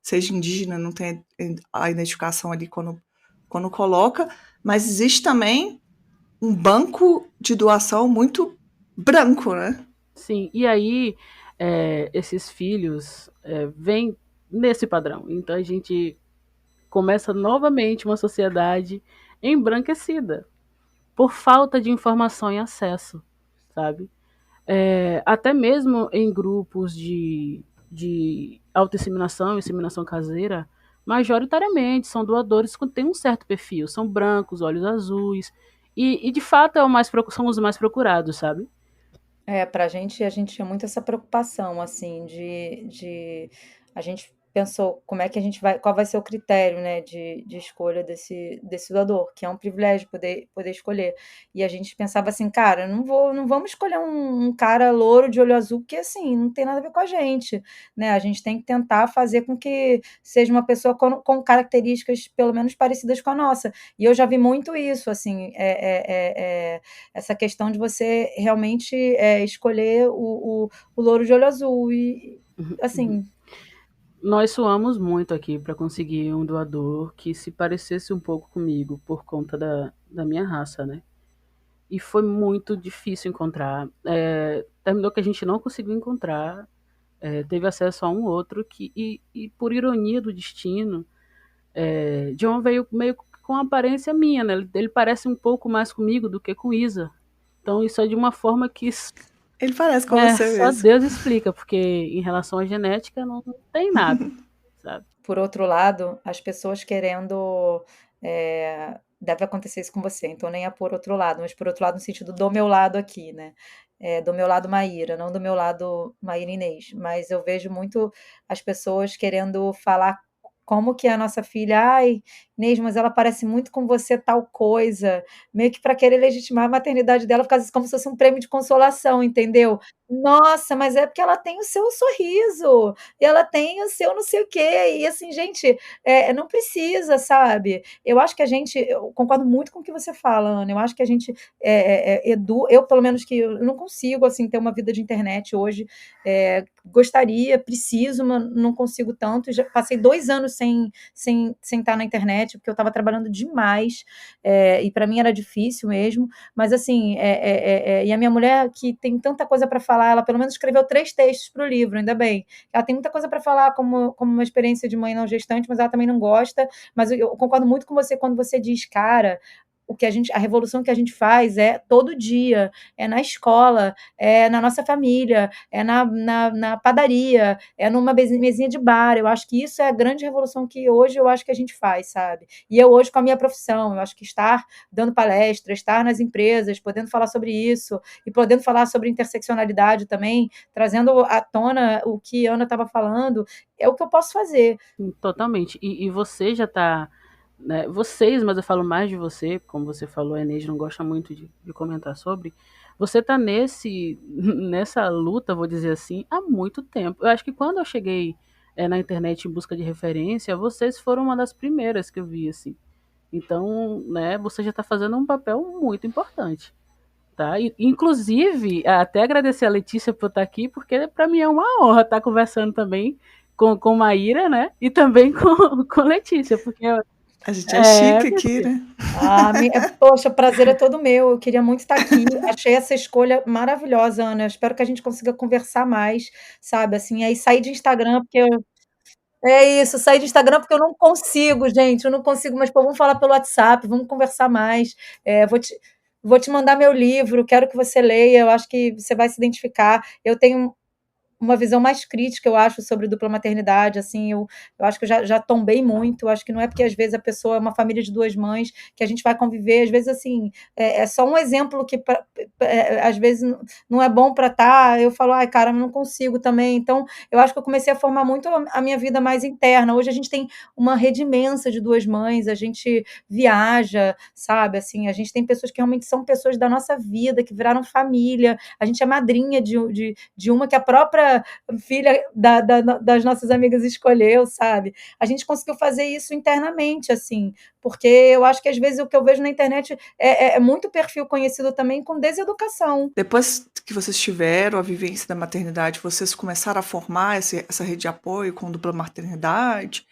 seja indígena, não tenha a identificação ali quando coloca, mas existe também um banco de doação muito branco, né? Sim, e aí esses filhos vêm nesse padrão. Então a gente começa novamente uma sociedade embranquecida por falta de informação e acesso, sabe? Até mesmo em grupos de autoinseminação, inseminação caseira, majoritariamente são doadores que têm um certo perfil, são brancos, olhos azuis, e de fato são os mais procurados, sabe? Pra gente, a gente tinha muito essa preocupação, assim, de a gente pensou como é que a gente vai, qual vai ser o critério, né, de escolha desse doador, que é um privilégio poder escolher. E a gente pensava assim, cara, não vamos escolher um cara louro de olho azul, porque assim, não tem nada a ver com a gente, né? A gente tem que tentar fazer com que seja uma pessoa com características pelo menos parecidas com a nossa. E eu já vi muito isso, assim, essa questão de você realmente escolher o louro de olho azul. E, assim, Nós suamos muito aqui para conseguir um doador que se parecesse um pouco comigo por conta da minha raça, né? E foi muito difícil encontrar. Terminou que a gente não conseguiu encontrar. Teve acesso a um outro e por ironia do destino, John veio meio com a aparência minha, né? Ele parece um pouco mais comigo do que com Isa. Então isso é de uma forma que Ele parece com você só mesmo. Deus explica, porque em relação à genética não tem nada, sabe? por outro lado, as pessoas querendo deve acontecer isso com você, então nem é por outro lado, mas por outro lado no sentido do meu lado aqui, né, do meu lado Maíra, não do meu lado Maíra Inês, mas eu vejo muito as pessoas querendo falar como que a nossa filha: "Ai, Inês, mas ela parece muito com você tal coisa", meio que para querer legitimar a maternidade dela, por causa como se fosse um prêmio de consolação, entendeu? Nossa, mas é porque ela tem o seu sorriso, e ela tem o seu não sei o quê, e assim, gente, não precisa, sabe? Eu concordo muito com o que você fala, Ana, eu acho que a gente eu pelo menos que eu não consigo, assim, ter uma vida de internet hoje, gostaria, preciso, mas não consigo tanto, já passei 2 anos sem estar na internet, porque eu estava trabalhando demais, e para mim era difícil mesmo, mas assim, e a minha mulher que tem tanta coisa para falar, ela pelo menos escreveu 3 textos para o livro, ainda bem. Ela tem muita coisa para falar como uma experiência de mãe não gestante, mas ela também não gosta. Mas eu concordo muito com você quando você diz, cara, a revolução que a gente faz é todo dia, é na escola, é na nossa família, é na padaria, é numa mesinha de bar. Eu acho que isso é a grande revolução que hoje eu acho que a gente faz, sabe? E eu hoje com a minha profissão, eu acho que estar dando palestra, estar nas empresas, podendo falar sobre isso e podendo falar sobre interseccionalidade também, trazendo à tona o que a Ana estava falando, é o que eu posso fazer. Totalmente. E você já está, né, vocês, mas eu falo mais de você, como você falou, a Inês não gosta muito de comentar sobre, você está nessa luta, vou dizer assim, há muito tempo. Eu acho que quando eu cheguei na internet em busca de referência, vocês foram uma das primeiras que eu vi, assim. Então, né, você já está fazendo um papel muito importante. Tá? E, inclusive, até agradecer a Letícia por estar aqui, porque para mim é uma honra estar conversando também com Maíra, né? E também com Letícia, porque A gente é chique aqui, né? Poxa, o prazer é todo meu. Eu queria muito estar aqui. Achei essa escolha maravilhosa, Ana. Eu espero que a gente consiga conversar mais, sabe? Assim, aí sair de Instagram, é isso, sair de Instagram porque eu não consigo, gente. Eu não consigo, mas pô, vamos falar pelo WhatsApp, vamos conversar mais. Vou te mandar meu livro, quero que você leia. Eu acho que você vai se identificar. Eu tenho uma visão mais crítica, eu acho, sobre dupla maternidade, assim, eu acho que eu já tombei muito, eu acho que não é porque às vezes a pessoa é uma família de duas mães que a gente vai conviver, às vezes assim, é só um exemplo que às vezes não é bom para estar, eu falo, ai cara, eu não consigo também, então eu acho que eu comecei a formar muito a minha vida mais interna, hoje a gente tem uma rede imensa de duas mães, a gente viaja, sabe, assim, a gente tem pessoas que realmente são pessoas da nossa vida, que viraram família, a gente é madrinha de uma que a própria filha das nossas amigas escolheu, sabe? A gente conseguiu fazer isso internamente, assim, porque eu acho que às vezes o que eu vejo na internet é muito perfil conhecido também com deseducação. Depois que vocês tiveram a vivência da maternidade, vocês começaram a formar essa rede de apoio com dupla maternidade?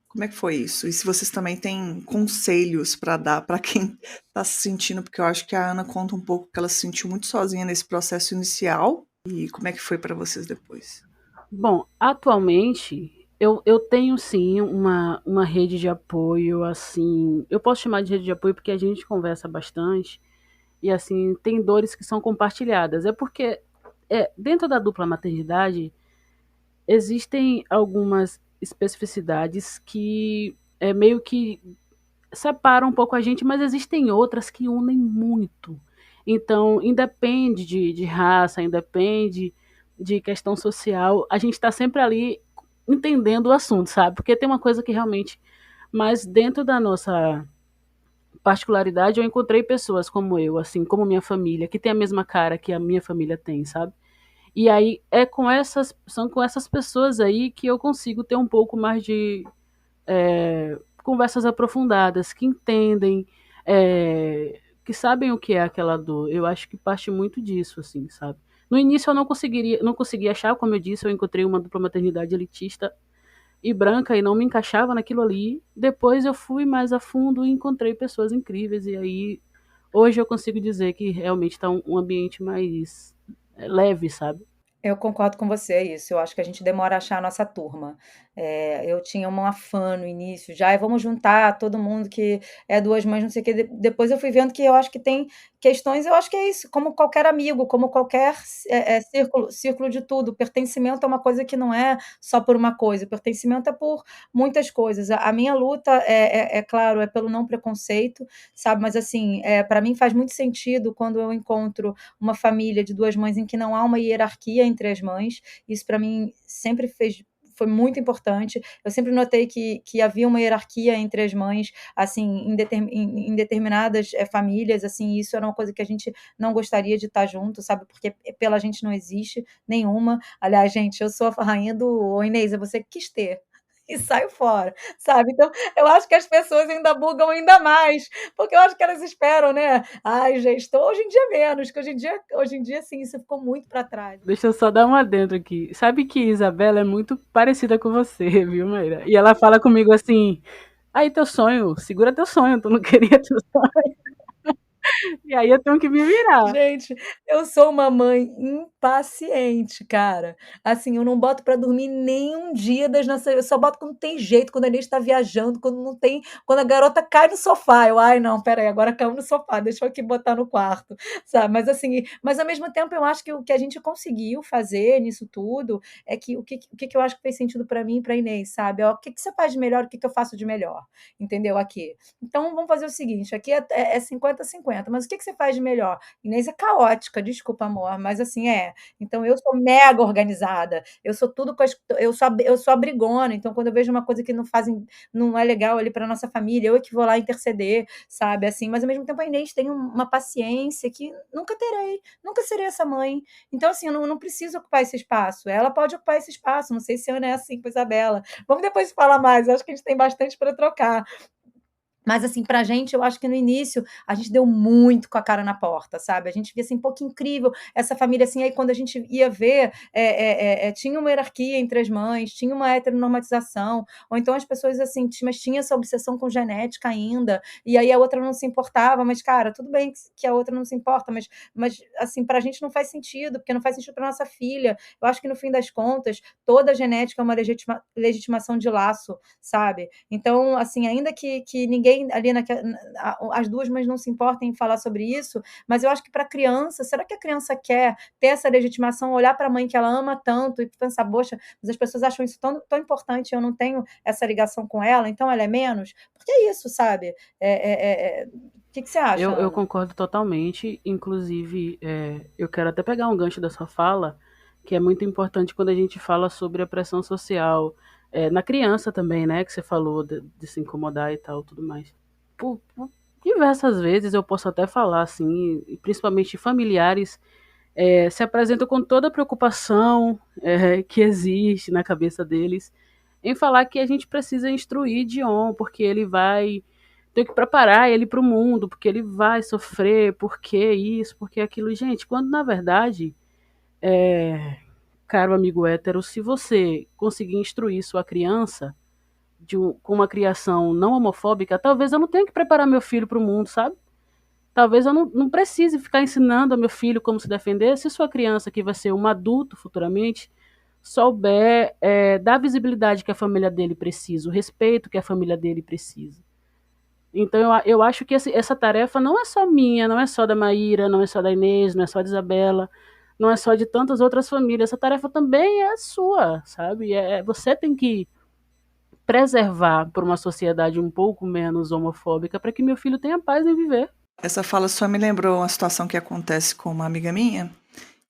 Como é que foi isso? E se vocês também têm conselhos para dar para quem está se sentindo, porque eu acho que a Ana conta um pouco que ela se sentiu muito sozinha nesse processo inicial, e como é que foi para vocês depois? Bom, atualmente eu tenho sim uma rede de apoio, assim, eu posso chamar de rede de apoio porque a gente conversa bastante e assim, tem dores que são compartilhadas. É porque dentro da dupla maternidade existem algumas especificidades que meio que separam um pouco a gente, mas existem outras que unem muito. Então, independe de raça, independe de questão social, a gente está sempre ali entendendo o assunto, sabe? Porque tem uma coisa que realmente. Mas dentro da nossa particularidade, eu encontrei pessoas como eu, assim, como minha família, que tem a mesma cara que a minha família tem, sabe? E aí são com essas pessoas aí que eu consigo ter um pouco mais de conversas aprofundadas, que entendem, que sabem o que é aquela dor. Eu acho que parte muito disso, assim, sabe? No início eu não conseguia achar, como eu disse, eu encontrei uma dupla maternidade elitista e branca e não me encaixava naquilo ali. Depois eu fui mais a fundo e encontrei pessoas incríveis e aí hoje eu consigo dizer que realmente está um ambiente mais leve, sabe? Eu concordo com você, é isso. Eu acho que a gente demora a achar a nossa turma. Eu tinha um afã no início, já, vamos juntar todo mundo que é duas mães, não sei o quê. Depois eu fui vendo que eu acho que tem questões, eu acho que é isso, como qualquer amigo, como qualquer círculo de tudo. Pertencimento é uma coisa que não é só por uma coisa, pertencimento é por muitas coisas. A minha luta claro, é pelo não preconceito, sabe? Mas assim, para mim faz muito sentido quando eu encontro uma família de duas mães em que não há uma hierarquia entre as mães. Isso para mim sempre foi muito importante. Eu sempre notei que havia uma hierarquia entre as mães, assim, em determinadas famílias, assim, isso era uma coisa que a gente não gostaria de estar junto, sabe? Porque pela gente não existe nenhuma. Aliás, gente, eu sou a rainha do "Ô, Inês, é você que quis ter", e saio fora, sabe? Então, eu acho que as pessoas ainda bugam ainda mais, porque eu acho que elas esperam, né? Ai, gente, hoje em dia menos, que hoje em dia, sim, isso ficou muito para trás. Deixa eu só dar um adendo aqui. Sabe que Isabela é muito parecida com você, viu, Maíra? E ela fala comigo assim: aí, teu sonho, segura teu sonho, tu não queria teu sonho. E aí eu tenho que me virar. Gente, eu sou uma mãe impaciente, cara. Assim, eu não boto pra dormir nem um dia das nossas, eu só boto quando tem jeito, quando a Inês tá viajando, quando não tem, quando a garota cai no sofá, eu: "Ai não, espera aí, agora caiu no sofá, deixa eu aqui botar no quarto", sabe. Mas assim, mas ao mesmo tempo eu acho que o que a gente conseguiu fazer nisso tudo, é que o que eu acho que fez sentido pra mí e pra Inês, sabe. Ó, o que você faz de melhor, o que eu faço de melhor, entendeu, aqui. Então vamos fazer o seguinte, aqui é 50-50, mas o que você faz de melhor? Inês é caótica, desculpa, amor, mas assim é. Então eu sou mega organizada, eu sou tudo com as, eu sou a brigona, então quando eu vejo uma coisa que não é legal ali para nossa família, eu é que vou lá interceder, sabe, assim, mas ao mesmo tempo a Inês tem uma paciência que nunca terei, nunca serei essa mãe. Então assim, eu não preciso ocupar esse espaço, ela pode ocupar esse espaço, não sei se eu não é assim com a Isabela. Vamos depois falar mais, eu acho que a gente tem bastante para trocar. Mas, assim, pra gente, eu acho que no início a gente deu muito com a cara na porta, sabe? A gente via assim, pô, que incrível essa família, assim. Aí quando a gente ia ver, tinha uma hierarquia entre as mães, tinha uma heteronormatização, ou então as pessoas, assim, mas tinha essa obsessão com genética ainda, e aí a outra não se importava, mas, cara, tudo bem que a outra não se importa, mas assim, pra gente não faz sentido, porque não faz sentido pra nossa filha. Eu acho que no fim das contas, toda a genética é uma legitimação de laço, sabe? Então, assim, ainda que ninguém ali as duas mães não se importem em falar sobre isso, mas eu acho que para a criança, será que a criança quer ter essa legitimação, olhar para a mãe que ela ama tanto e pensar, poxa, mas as pessoas acham isso tão importante, eu não tenho essa ligação com ela, então ela é menos? Porque é isso, sabe? O que você acha, Eu Ana? concordo totalmente. Inclusive, eu quero até pegar um gancho dessa fala, que é muito importante quando a gente fala sobre a pressão social, na criança também, né? Que você falou de se incomodar e tal, tudo mais. Por diversas vezes eu posso até falar assim, e principalmente familiares, se apresentam com toda a preocupação que existe na cabeça deles em falar que a gente precisa instruir Dion, porque ele vai ter que preparar ele para o mundo, porque ele vai sofrer, porque isso, porque aquilo. Gente, quando na verdade, caro amigo hétero, se você conseguir instruir sua criança com uma criação não homofóbica, talvez eu não tenha que preparar meu filho para o mundo, sabe? Talvez eu não precise ficar ensinando ao meu filho como se defender, se sua criança, que vai ser um adulto futuramente, souber dar a visibilidade que a família dele precisa, o respeito que a família dele precisa. Então eu acho que essa tarefa não é só minha, não é só da Maíra, não é só da Inês, não é só da Isabela, não é só de tantas outras famílias. Essa tarefa também é sua, sabe? Você tem que preservar por uma sociedade um pouco menos homofóbica para que meu filho tenha paz em viver. Essa fala só me lembrou uma situação que acontece com uma amiga minha,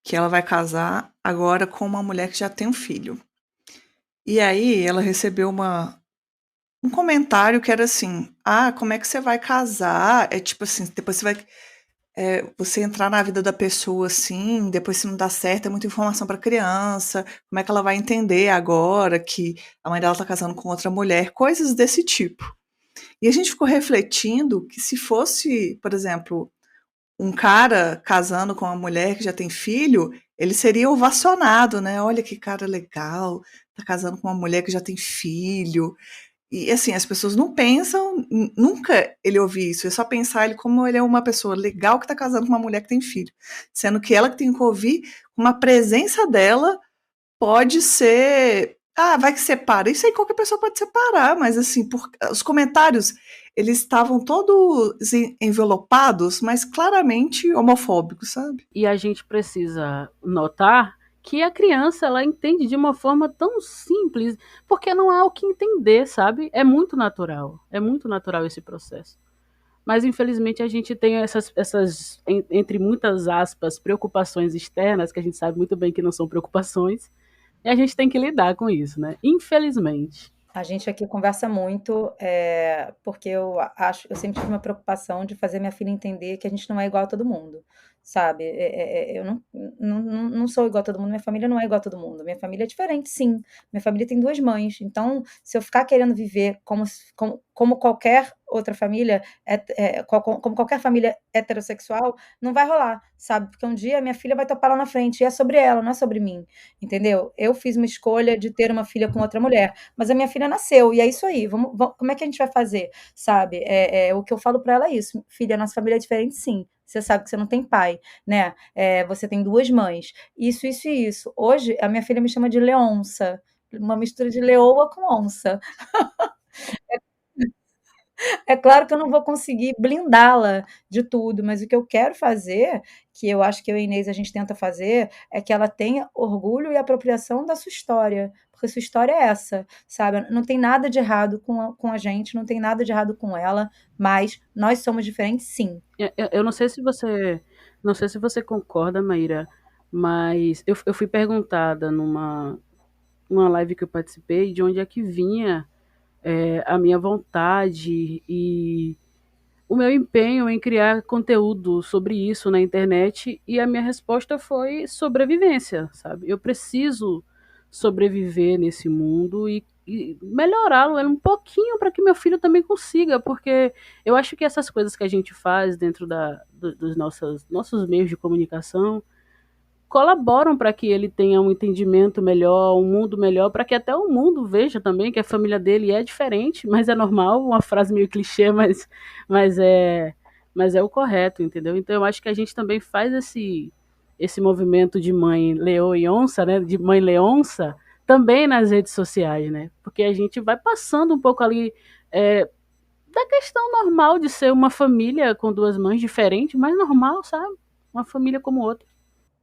que ela vai casar agora com uma mulher que já tem um filho. E aí ela recebeu um comentário que era assim: ah, como é que você vai casar? É tipo assim, depois você vai você entrar na vida da pessoa assim, depois se não dá certo, é muita informação para criança, como é que ela vai entender agora que a mãe dela tá casando com outra mulher, coisas desse tipo. E a gente ficou refletindo que se fosse, por exemplo, um cara casando com uma mulher que já tem filho, ele seria ovacionado, né? Olha que cara legal, tá casando com uma mulher que já tem filho. E assim, as pessoas não pensam, nunca ele ouvir isso, é só pensar ele como ele é uma pessoa legal que está casando com uma mulher que tem filho. Sendo que ela que tem que ouvir uma presença dela pode ser... Ah, vai que separa. Isso aí qualquer pessoa pode separar, mas assim, os comentários, eles estavam todos envelopados, mas claramente homofóbicos, sabe? E a gente precisa notar que a criança, ela entende de uma forma tão simples, porque não há o que entender, sabe? É muito natural esse processo. Mas infelizmente a gente tem essas, entre muitas aspas, preocupações externas, que a gente sabe muito bem que não são preocupações, e a gente tem que lidar com isso, né? Infelizmente. A gente aqui conversa muito, porque eu sempre tive uma preocupação de fazer minha filha entender que a gente não é igual a todo mundo, sabe? Eu não sou igual a todo mundo, minha família não é igual a todo mundo, minha família é diferente, sim. Minha família tem duas mães, então se eu ficar querendo viver como qualquer outra família, como qualquer família heterossexual, não vai rolar, sabe? Porque um dia minha filha vai topar lá na frente, e é sobre ela, não é sobre mim, entendeu? Eu fiz uma escolha de ter uma filha com outra mulher, mas a minha filha nasceu, e é isso aí, como é que a gente vai fazer, sabe? O que eu falo para ela é isso, filha, nossa família é diferente, sim. Você sabe que você não tem pai, né? Você tem duas mães. Isso, isso e isso. Hoje, a minha filha me chama de Leonça, uma mistura de leoa com onça. É claro que eu não vou conseguir blindá-la de tudo, mas o que eu quero fazer, que eu acho que eu e a Inês a gente tenta fazer, é que ela tenha orgulho e apropriação da sua história, porque sua história é essa, sabe? Não tem nada de errado com a gente, não tem nada de errado com ela, mas nós somos diferentes, sim. Eu não sei se você concorda, Maíra, mas eu fui perguntada numa live que eu participei de onde é que vinha a minha vontade e o meu empenho em criar conteúdo sobre isso na internet, e a minha resposta foi sobrevivência, sabe? Eu preciso sobreviver nesse mundo e melhorá-lo um pouquinho para que meu filho também consiga, porque eu acho que essas coisas que a gente faz dentro dos nossos meios de comunicação colaboram para que ele tenha um entendimento melhor, um mundo melhor, para que até o mundo veja também que a família dele é diferente, mas é normal, uma frase meio clichê, mas é mas é o correto, entendeu? Então eu acho que a gente também faz esse movimento de mãe leoa e onça, né, de mãe leonça, também nas redes sociais, né? Porque a gente vai passando um pouco ali da questão normal de ser uma família com duas mães diferentes, mas normal, sabe? Uma família como outra.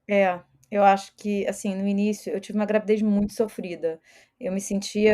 É, eu acho que, assim, no início eu tive uma gravidez muito sofrida. Eu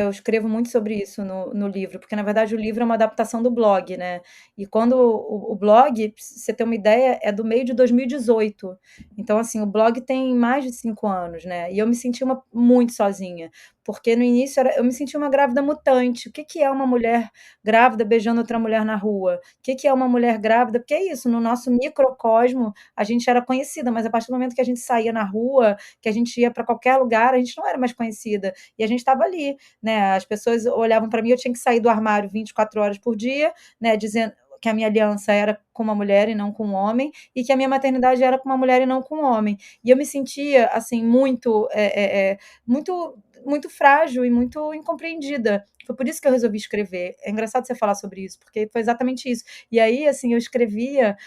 escrevo muito sobre isso no livro, porque na verdade o livro é uma adaptação do blog, né? E quando o blog, pra você ter uma ideia, é do meio de 2018. Então, assim, o blog tem mais de 5 anos, né? E eu me senti muito sozinha, porque no início eu me senti uma grávida mutante. O que que é uma mulher grávida beijando outra mulher na rua? O que que é uma mulher grávida? Porque é isso, no nosso microcosmo a gente era conhecida, mas a partir do momento que a gente saía na rua, que a gente ia para qualquer lugar, a gente não era mais conhecida. E a gente estava ali, né? As pessoas olhavam para mim, eu tinha que sair do armário 24 horas por dia, né? Dizendo que a minha aliança era com uma mulher e não com um homem, e que a minha maternidade era com uma mulher e não com um homem. E eu me sentia, assim, muito frágil e muito incompreendida. Foi por isso que eu resolvi escrever. É engraçado você falar sobre isso, porque foi exatamente isso. E aí, assim, eu escrevia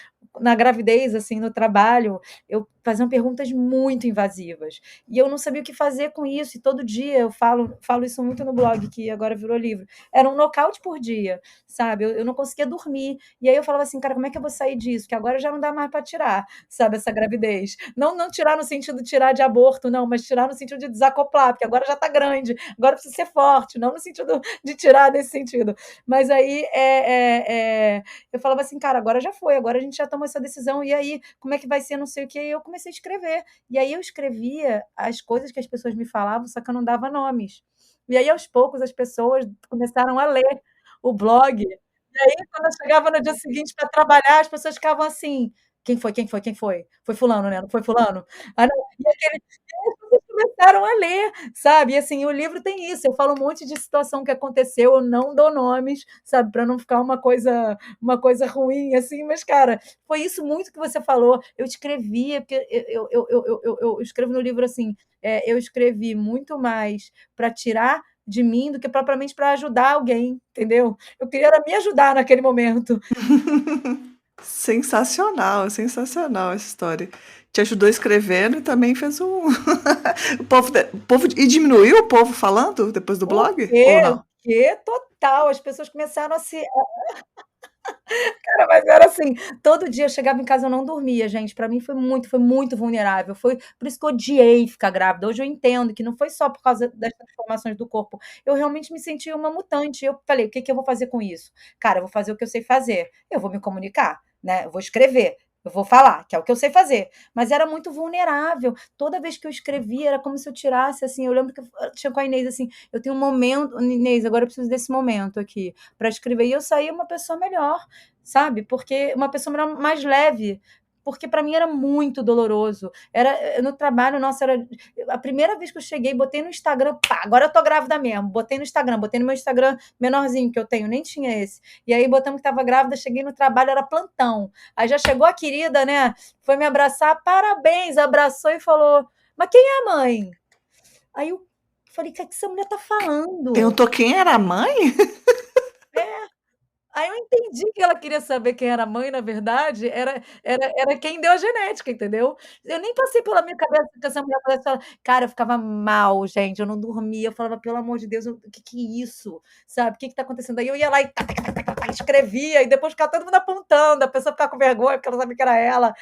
na gravidez, assim, no trabalho, eu faziam perguntas muito invasivas. E eu não sabia o que fazer com isso. E todo dia eu falo isso muito no blog, que agora virou livro. Era um nocaute por dia, sabe? Eu não conseguia dormir. E aí eu falava assim, cara, como é que eu vou sair disso? Que agora já não dá mais para tirar, sabe, essa gravidez. Não tirar no sentido de tirar de aborto, não, mas tirar no sentido de desacoplar, porque agora já está grande, agora precisa ser forte, não no sentido de tirar nesse sentido. Mas aí eu falava assim, cara, agora já foi, agora a gente já tomou essa decisão, e aí, como é que vai ser, não sei o quê, e eu comecei a escrever. E aí eu escrevia as coisas que as pessoas me falavam, só que eu não dava nomes. E aí, aos poucos, as pessoas começaram a ler o blog, e aí, quando eu chegava no dia seguinte para trabalhar, as pessoas ficavam assim: quem foi? Quem foi? Quem foi? Foi fulano, né? Não foi fulano? Ah, não. E aí as pessoas começaram a ler, sabe? E assim, o livro tem isso. Eu falo um monte de situação que aconteceu, eu não dou nomes, sabe? Para não ficar uma coisa ruim, assim. Mas, cara, foi isso muito que você falou. Eu escrevia, porque eu escrevo no livro assim, eu escrevi muito mais para tirar de mim do que propriamente para ajudar alguém, entendeu? Eu queria era me ajudar naquele momento. Sensacional, sensacional essa história. Te ajudou escrevendo e também fez um. o povo. E diminuiu o povo falando depois do O blog? Ou quê? O não? quê? Total, as pessoas começaram a se cara, mas era assim, todo dia eu chegava em casa, eu não dormia, gente, pra mim foi muito vulnerável, foi por isso que eu odiei ficar grávida. Hoje eu entendo que não foi só por causa das transformações do corpo, eu realmente me sentia uma mutante, eu falei: "O que que eu vou fazer com isso? Cara, eu vou fazer o que eu sei fazer, eu vou me comunicar, né, eu vou escrever, eu vou falar, que é o que eu sei fazer". Mas era muito vulnerável, toda vez que eu escrevia era como se eu tirasse, assim, eu lembro que eu tinha com a Inês, assim: "Eu tenho um momento Inês, agora eu preciso desse momento aqui pra escrever", e eu saía uma pessoa melhor, sabe? Porque uma pessoa mais leve, porque para mim era muito doloroso. Era no trabalho, nossa, era a primeira vez que eu cheguei, botei no Instagram, pá, agora eu tô grávida mesmo. Botei no Instagram, botei no meu Instagram menorzinho que eu tenho, nem tinha esse. E aí botamos que estava grávida, cheguei no trabalho, era plantão. Aí já chegou a querida, né? Foi me abraçar, parabéns, abraçou e falou: "Mas quem é a mãe?" Aí eu falei: "O que é que essa mulher tá falando?" Perguntou quem era a mãe? Aí eu entendi que ela queria saber quem era a mãe, na verdade, era quem deu a genética, entendeu. Eu nem passei pela minha cabeça que essa mulher pudesse falar cara, eu ficava mal, gente, eu não dormia, eu falava: "Pelo amor de Deus, o que é isso?", sabe, "O que tá acontecendo?". Aí eu ia lá e tá, tá, tá, tá, tá, tá, escrevia, e depois ficava todo mundo apontando, a pessoa ficava com vergonha, porque ela sabia que era ela.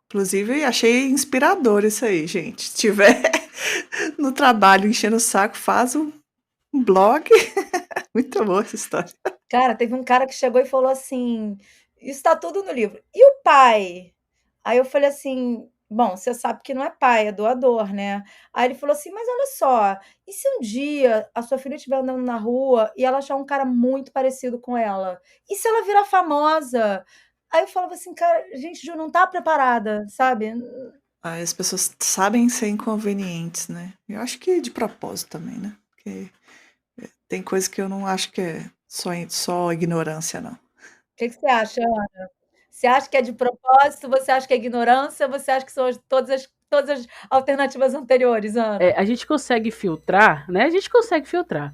Inclusive, achei inspirador isso aí, gente. Se tiver no trabalho enchendo o saco, faz um blog. Muito boa essa história. Cara, teve um cara que chegou e falou assim: "Isso tá tudo no livro. E o pai?" Aí eu falei assim: "Bom, você sabe que não é pai, é doador, né?" Aí ele falou assim: "Mas olha só, e se um dia a sua filha estiver andando na rua e ela achar um cara muito parecido com ela? E se ela virar famosa?" Aí eu falava assim: "Cara, gente, Ju, não tá preparada, sabe?" As pessoas sabem ser inconvenientes, né? Eu acho que de propósito também, né? Porque tem coisa que eu não acho que é só ignorância, não. O que que você acha, Ana? Você acha que é de propósito, você acha que é ignorância, ou você acha que são todas as alternativas anteriores, Ana? A gente consegue filtrar, né? A gente consegue filtrar.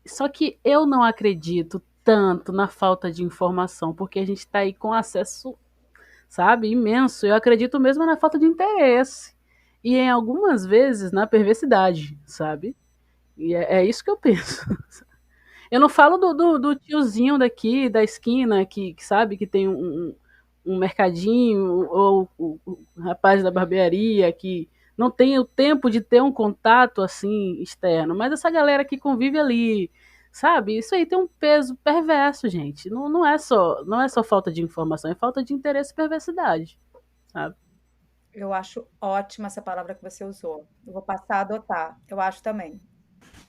Só que eu não acredito tanto na falta de informação, porque a gente está aí com acesso, sabe, imenso. Eu acredito mesmo na falta de interesse. E em algumas vezes na perversidade, sabe? E é isso que eu penso. Eu não falo do tiozinho daqui, da esquina, que sabe, que tem um mercadinho, ou o rapaz da barbearia que não tem o tempo de ter um contato assim externo, mas essa galera que convive ali, sabe? Isso aí tem um peso perverso, gente. Não é só falta de informação, é falta de interesse e perversidade, sabe? Eu acho ótima essa palavra que você usou. Eu vou passar a adotar. Eu acho também.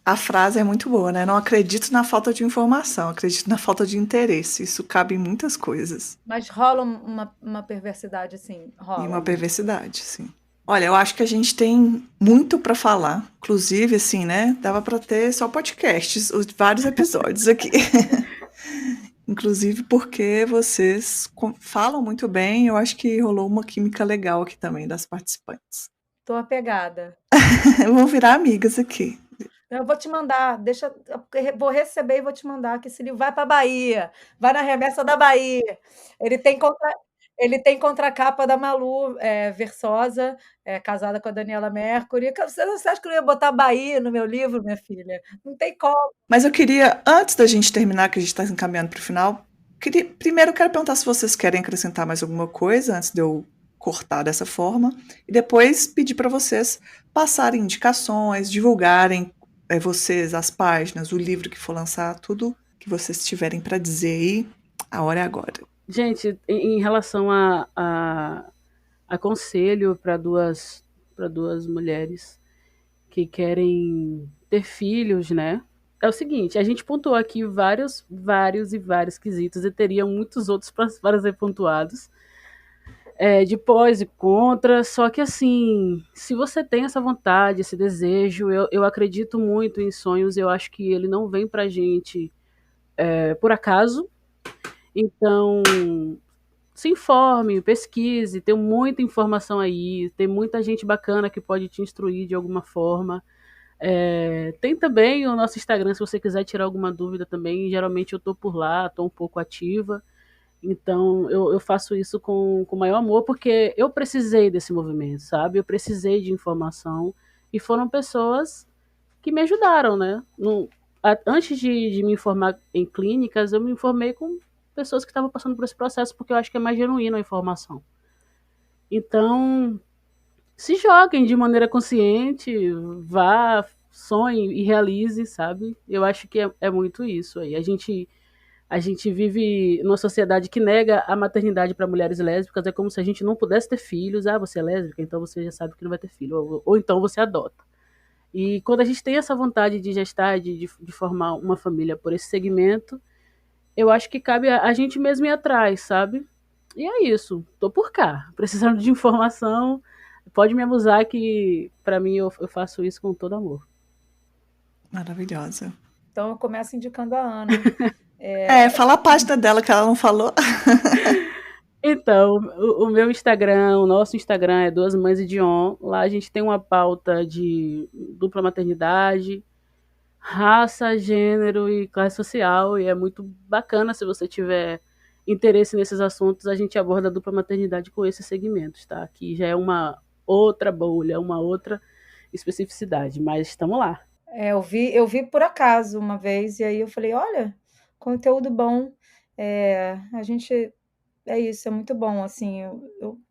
A frase é muito boa, né? Não acredito na falta de informação, acredito na falta de interesse. Isso cabe em muitas coisas. Mas rola uma perversidade, assim, E uma rola. perversidade, sim. Olha, eu acho que a gente tem muito para falar. Inclusive, assim, né? Dava para ter só podcasts, vários episódios aqui. Inclusive porque vocês falam muito bem. Eu acho que rolou uma química legal aqui também das participantes. Tô apegada. Vamos virar amigas aqui. Eu vou te mandar, deixa, vou receber e vou te mandar que esse livro vai para Bahia, vai na remessa da Bahia. Ele tem contra, ele tem contracapa da Malu, Versosa, casada com a Daniela Mercury. Você acha que eu ia botar Bahia no meu livro, minha filha? Não tem como. Mas eu queria, antes da gente terminar, que a gente está encaminhando para o final, primeiro eu quero perguntar se vocês querem acrescentar mais alguma coisa antes de eu cortar dessa forma, e depois pedir para vocês passarem indicações, divulgarem vocês, as páginas, o livro que for lançar, tudo que vocês tiverem para dizer aí, a hora é agora. Gente, em relação a conselho para duas mulheres que querem ter filhos, né? É o seguinte, a gente pontuou aqui vários, vários e vários quesitos e teria muitos outros para ser pontuados, de pós e contra, só que assim, se você tem essa vontade, esse desejo, eu acredito muito em sonhos, eu acho que ele não vem pra gente por acaso, então se informe, pesquise, tem muita informação aí, tem muita gente bacana que pode te instruir de alguma forma. Tem também o nosso Instagram, se você quiser tirar alguma dúvida também. Geralmente eu tô por lá, tô um pouco ativa. Então, eu faço isso com o maior amor, porque eu precisei desse movimento, sabe? Eu precisei de informação, e foram pessoas que me ajudaram, né? Antes de me informar em clínicas, eu me informei com pessoas que estavam passando por esse processo, porque eu acho que é mais genuíno a informação. Então, se joguem de maneira consciente, vá, sonhe e realize, sabe? Eu acho que é muito isso aí. A gente vive numa sociedade que nega a maternidade para mulheres lésbicas. É como se a gente não pudesse ter filhos. Ah, você é lésbica, então você já sabe que não vai ter filho. Ou então você adota. E quando a gente tem essa vontade de gestar, de formar uma família por esse segmento, eu acho que cabe a gente mesmo ir atrás, sabe? E é isso. Tô por cá. Precisando de informação, pode me abusar que, para mim, eu faço isso com todo amor. Maravilhosa. Então eu começo indicando a Ana. Fala a página dela que ela não falou. Então, o meu Instagram, o nosso Instagram é Duas Mães e Dion. Lá a gente tem uma pauta de dupla maternidade, raça, gênero e classe social, e é muito bacana se você tiver interesse nesses assuntos. A gente aborda a dupla maternidade com esses segmentos, tá? Que já é uma outra bolha, uma outra especificidade, mas estamos lá. Eu vi por acaso uma vez, e aí eu falei, olha, conteúdo bom. A gente é isso, é muito bom, assim,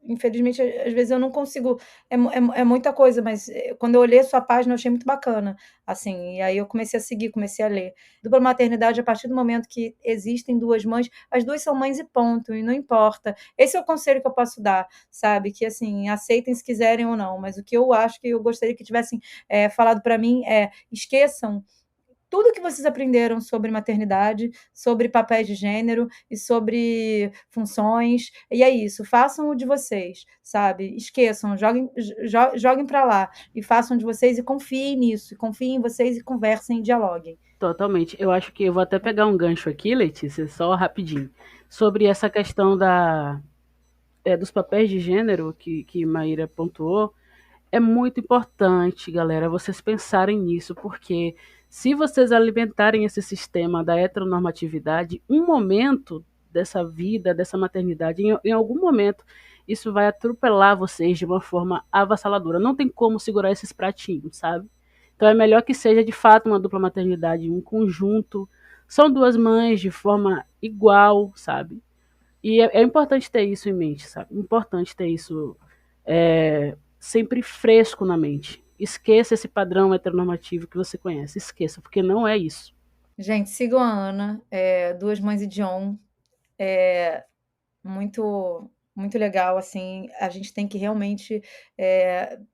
infelizmente, às vezes eu não consigo, é muita coisa, mas quando eu olhei a sua página, eu achei muito bacana, assim, e aí eu comecei a seguir, comecei a ler. Dupla maternidade, a partir do momento que existem duas mães, as duas são mães e ponto, e não importa. Esse é o conselho que eu posso dar, sabe? Que, assim, aceitem se quiserem ou não, mas o que eu acho que eu gostaria que tivessem falado para mim esqueçam tudo que vocês aprenderam sobre maternidade, sobre papéis de gênero e sobre funções, e é isso, façam o de vocês, sabe? Esqueçam, joguem para lá e façam de vocês e confiem nisso, confiem em vocês e conversem e dialoguem. Totalmente. Eu acho que eu vou até pegar um gancho aqui, Letícia, só rapidinho, sobre essa questão dos papéis de gênero que Maíra pontuou. É muito importante, galera, vocês pensarem nisso, porque se vocês alimentarem esse sistema da heteronormatividade, um momento dessa vida, dessa maternidade, em algum momento, isso vai atropelar vocês de uma forma avassaladora. Não tem como segurar esses pratinhos, sabe? Então é melhor que seja de fato uma dupla maternidade, um conjunto. São duas mães de forma igual, sabe? E é importante ter isso em mente, sabe? Importante ter isso sempre fresco na mente. Esqueça esse padrão heteronormativo que você conhece. Esqueça, porque não é isso. Gente, sigam a Ana, Duas Mães e Dion, muito, muito legal, assim, a gente tem que realmente,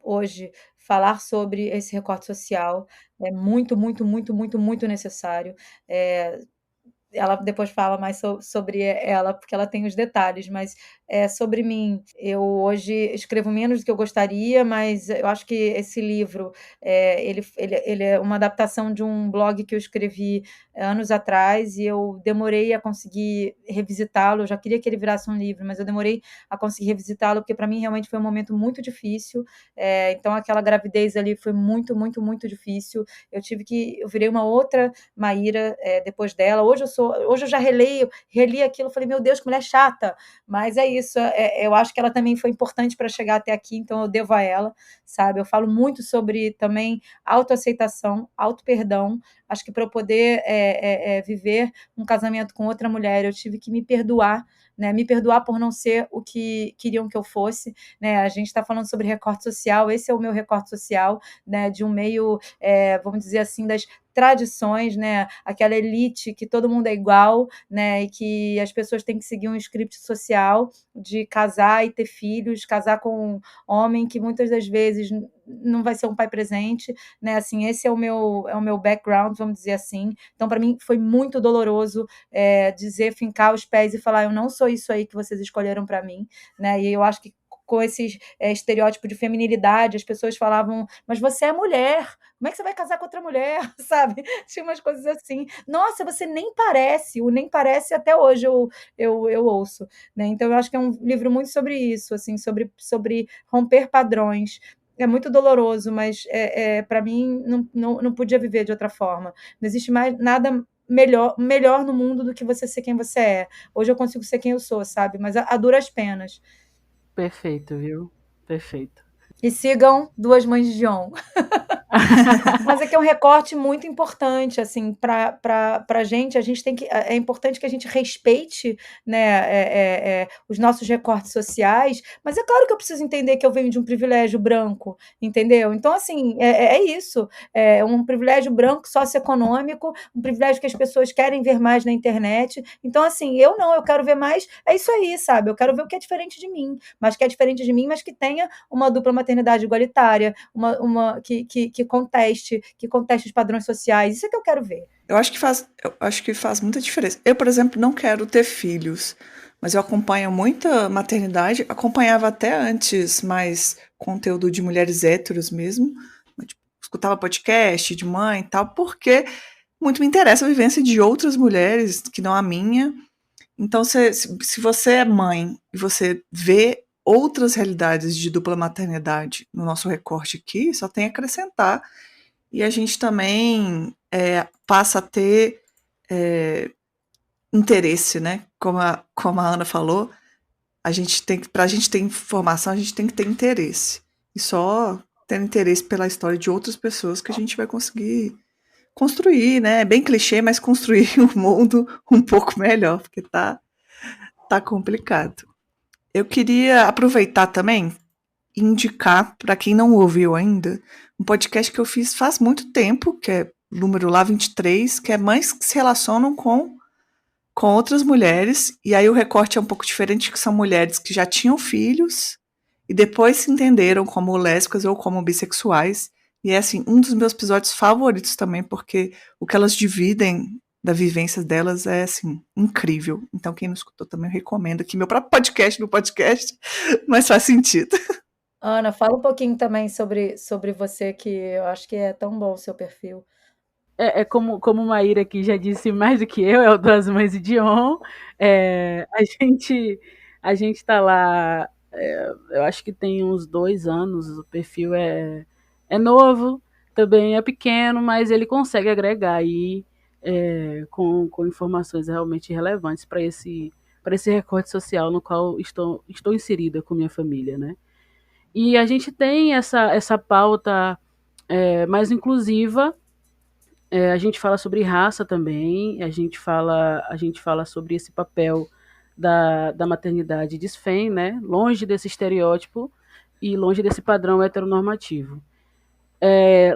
hoje, falar sobre esse recorte social, é muito, muito, muito, muito, muito necessário. Ela depois fala mais sobre ela, porque ela tem os detalhes, mas sobre mim, eu hoje escrevo menos do que eu gostaria, mas eu acho que esse livro, ele é uma adaptação de um blog que eu escrevi anos atrás, e eu demorei a conseguir revisitá-lo. Eu já queria que ele virasse um livro, mas eu demorei a conseguir revisitá-lo, porque para mim realmente foi um momento muito difícil. Então aquela gravidez ali foi muito, muito, muito difícil. Eu virei uma outra Maíra depois dela. Hoje eu já reli aquilo, falei, meu Deus, que mulher chata, mas é isso, eu acho que ela também foi importante para chegar até aqui, então eu devo a ela, sabe? Eu falo muito sobre também autoaceitação, auto-perdão. Acho que para eu poder viver um casamento com outra mulher, eu tive que me perdoar, né? Me perdoar por não ser o que queriam que eu fosse, né? A gente está falando sobre recorte social, esse é o meu recorte social, né? De um meio, vamos dizer assim, das tradições, né? Aquela elite que todo mundo é igual, né? E que as pessoas têm que seguir um script social de casar e ter filhos, casar com um homem que muitas das vezes não vai ser um pai presente, né? Assim, esse é o meu background, vamos dizer assim. Então, para mim, foi muito doloroso dizer, fincar os pés e falar, eu não sou isso aí que vocês escolheram para mim, né? E eu acho que com esse estereótipo de feminilidade, as pessoas falavam, mas você é mulher, como é que você vai casar com outra mulher, sabe? Tinha umas coisas assim, nossa, você nem parece, o nem parece até hoje eu ouço, né? Então eu acho que é um livro muito sobre isso, assim, sobre romper padrões. É muito doloroso, mas para mim não podia viver de outra forma. Não existe mais nada melhor no mundo do que você ser quem você é. Hoje eu consigo ser quem eu sou, sabe? Mas a duras penas. Perfeito, viu? Perfeito. E sigam Duas Mães de Dion. Mas é que é um recorte muito importante, assim, para a gente tem que. É importante que a gente respeite, né, os nossos recortes sociais, mas é claro que eu preciso entender que eu venho de um privilégio branco, entendeu? Então, assim, é isso. É um privilégio branco socioeconômico, um privilégio que as pessoas querem ver mais na internet. Então, assim, eu quero ver mais. É isso aí, sabe? Eu quero ver o que é diferente de mim, mas que é diferente de mim, mas que tenha uma dupla maternidade igualitária, que conteste os padrões sociais. Isso é que eu quero ver. Eu acho que faz muita diferença. Eu, por exemplo, não quero ter filhos, mas eu acompanho muita maternidade, acompanhava até antes mais conteúdo de mulheres héteros mesmo, tipo, escutava podcast de mãe e tal, porque muito me interessa a vivência de outras mulheres que não a minha. Então, se você é mãe e você vê outras realidades de dupla maternidade no nosso recorte aqui, só tem a acrescentar. E a gente também passa a ter interesse, né? Como a Ana falou, para a gente ter informação, a gente tem que ter interesse. E só tendo interesse pela história de outras pessoas que a gente vai conseguir construir, né? É bem clichê, mas construir um mundo um pouco melhor, porque tá complicado. Eu queria aproveitar também e indicar, para quem não ouviu ainda, um podcast que eu fiz faz muito tempo, que é o número lá 23, que é mães que se relacionam com outras mulheres, e aí o recorte é um pouco diferente, que são mulheres que já tinham filhos e depois se entenderam como lésbicas ou como bissexuais, e é assim, um dos meus episódios favoritos também, porque o que elas dividem da vivência delas é assim, incrível. Então quem não escutou também eu recomendo aqui meu próprio podcast no podcast, mas faz sentido. Ana, fala um pouquinho também sobre você, que eu acho que é tão bom o seu perfil. Como Maíra aqui já disse mais do que eu, é o das Mães de Dion. A gente tá lá, eu acho que tem uns 2 anos, o perfil é novo, também é pequeno, mas ele consegue agregar aí com informações realmente relevantes para esse recorte social no qual estou inserida com minha família, né? E a gente tem essa pauta mais inclusiva. A gente fala sobre raça também, a gente fala sobre esse papel da maternidade desfém, né? Longe desse estereótipo e longe desse padrão heteronormativo.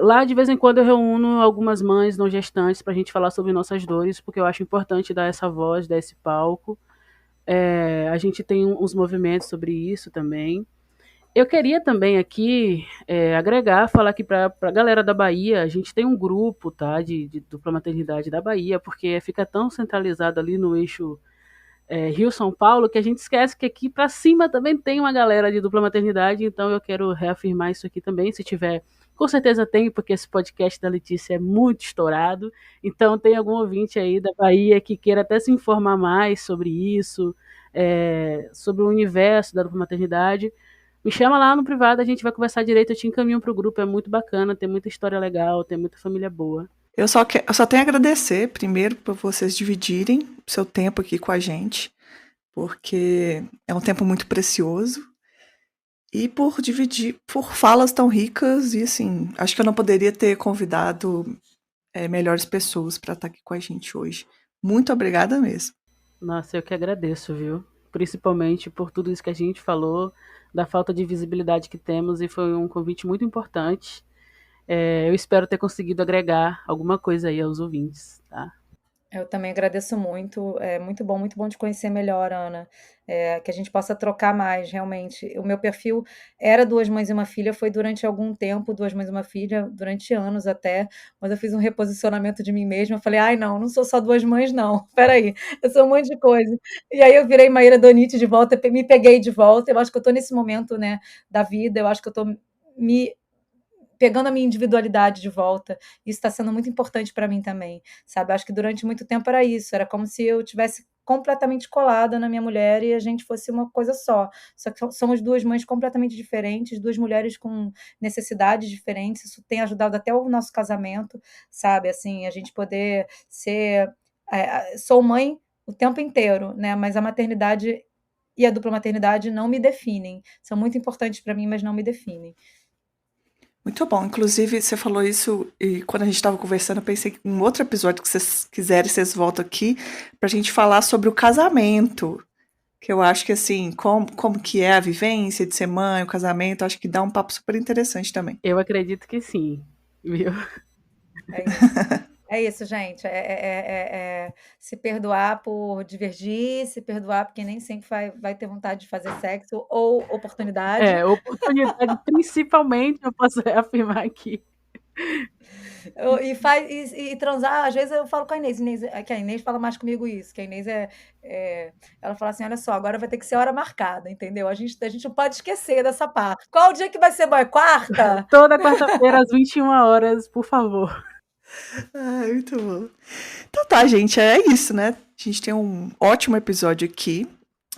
Lá, de vez em quando, eu reúno algumas mães não gestantes para a gente falar sobre nossas dores, porque eu acho importante dar essa voz, dar esse palco. A gente tem uns movimentos sobre isso também. Eu queria também aqui agregar, falar aqui para a galera da Bahia, a gente tem um grupo, tá, de dupla maternidade da Bahia, porque fica tão centralizado ali no eixo Rio-São Paulo, que a gente esquece que aqui para cima também tem uma galera de dupla maternidade, então eu quero reafirmar isso aqui também, se tiver, com certeza tem, porque esse podcast da Letícia é muito estourado, então tem algum ouvinte aí da Bahia que queira até se informar mais sobre isso, sobre o universo da dupla maternidade. Me chama lá no privado, a gente vai conversar direito, eu te encaminho pro grupo, é muito bacana, tem muita história legal, tem muita família boa. Eu só tenho a agradecer, primeiro, por vocês dividirem o seu tempo aqui com a gente, porque é um tempo muito precioso, e por dividir, por falas tão ricas, e assim, acho que eu não poderia ter convidado melhores pessoas para estar aqui com a gente hoje. Muito obrigada mesmo. Nossa, eu que agradeço, viu? Principalmente por tudo isso que a gente falou, da falta de visibilidade que temos, e foi um convite muito importante. Eu espero ter conseguido agregar alguma coisa aí aos ouvintes, tá? Eu também agradeço muito. É muito bom te conhecer melhor, Ana. Que a gente possa trocar mais, realmente. O meu perfil era Duas Mães e uma Filha, foi durante algum tempo, Duas Mães e uma Filha, durante anos até, mas eu fiz um reposicionamento de mim mesma. Eu falei, ai, não sou só duas mães, não. Peraí, eu sou um monte de coisa. E aí eu virei Maíra Donite de volta, me peguei de volta. Eu acho que eu estou nesse momento, né, da vida, eu acho que eu estou me pegando a minha individualidade de volta. Isso está sendo muito importante para mim também, sabe? Acho que durante muito tempo era isso, era como se eu tivesse completamente colada na minha mulher e a gente fosse uma coisa só. Só que somos duas mães completamente diferentes, duas mulheres com necessidades diferentes. Isso tem ajudado até o nosso casamento, sabe? Assim, a gente poder ser sou mãe o tempo inteiro, né? Mas a maternidade e a dupla maternidade não me definem. São muito importantes para mim, mas não me definem. Muito bom. Inclusive, você falou isso e quando a gente estava conversando, eu pensei que em um outro episódio que vocês quiserem, vocês voltam aqui pra gente falar sobre o casamento. Que eu acho que, assim, como que é a vivência de ser mãe, o casamento, acho que dá um papo super interessante também. Eu acredito que sim, viu? É isso. É isso, gente. Se perdoar por divergir, se perdoar porque nem sempre vai ter vontade de fazer sexo ou oportunidade. Oportunidade, principalmente, eu posso afirmar aqui. E transar, às vezes eu falo com a Inês, que a Inês fala mais comigo isso, que a Inês ela fala assim, olha só, agora vai ter que ser hora marcada, entendeu? A gente não pode esquecer dessa parte. Qual o dia que vai ser, boy? Quarta? Toda quarta-feira, às 21h, por favor. Ai, muito bom. Então tá, gente, é isso, né? A gente tem um ótimo episódio aqui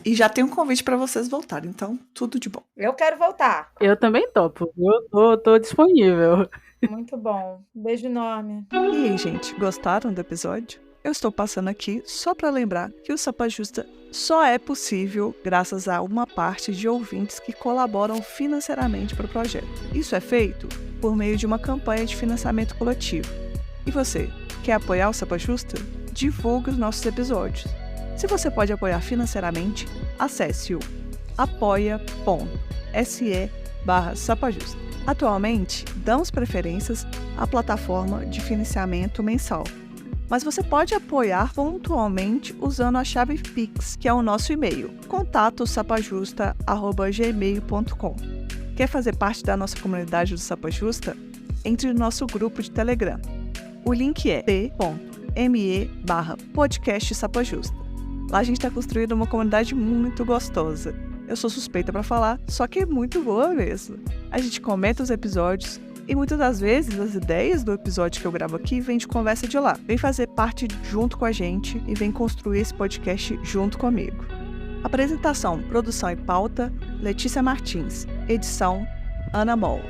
e já tem um convite pra vocês voltarem, então tudo de bom. Eu quero voltar. Eu também topo, eu tô disponível. Muito bom. Um beijo enorme. E aí, gente, gostaram do episódio? Eu estou passando aqui só para lembrar que o Sapa Justa só é possível graças a uma parte de ouvintes que colaboram financeiramente para o projeto. Isso é feito por meio de uma campanha de financiamento coletivo. E você, quer apoiar o Sapa Justa? Divulgue os nossos episódios. Se você pode apoiar financeiramente, acesse o apoia.se/sapajusta. Atualmente, damos preferências à plataforma de financiamento mensal, mas você pode apoiar pontualmente usando a chave Pix, que é o nosso e-mail, contato@sapajusta@gmail.com. Quer fazer parte da nossa comunidade do Sapa Justa? Entre no nosso grupo de Telegram. O link é t.me/podcast Sapa Justa. Lá a gente está construindo uma comunidade muito gostosa. Eu sou suspeita para falar, só que é muito boa mesmo. A gente comenta os episódios e muitas das vezes as ideias do episódio que eu gravo aqui vêm de conversa de lá. Vem fazer parte junto com a gente e vem construir esse podcast junto comigo. Apresentação, produção e pauta, Letícia Martins. Edição, Ana Moll.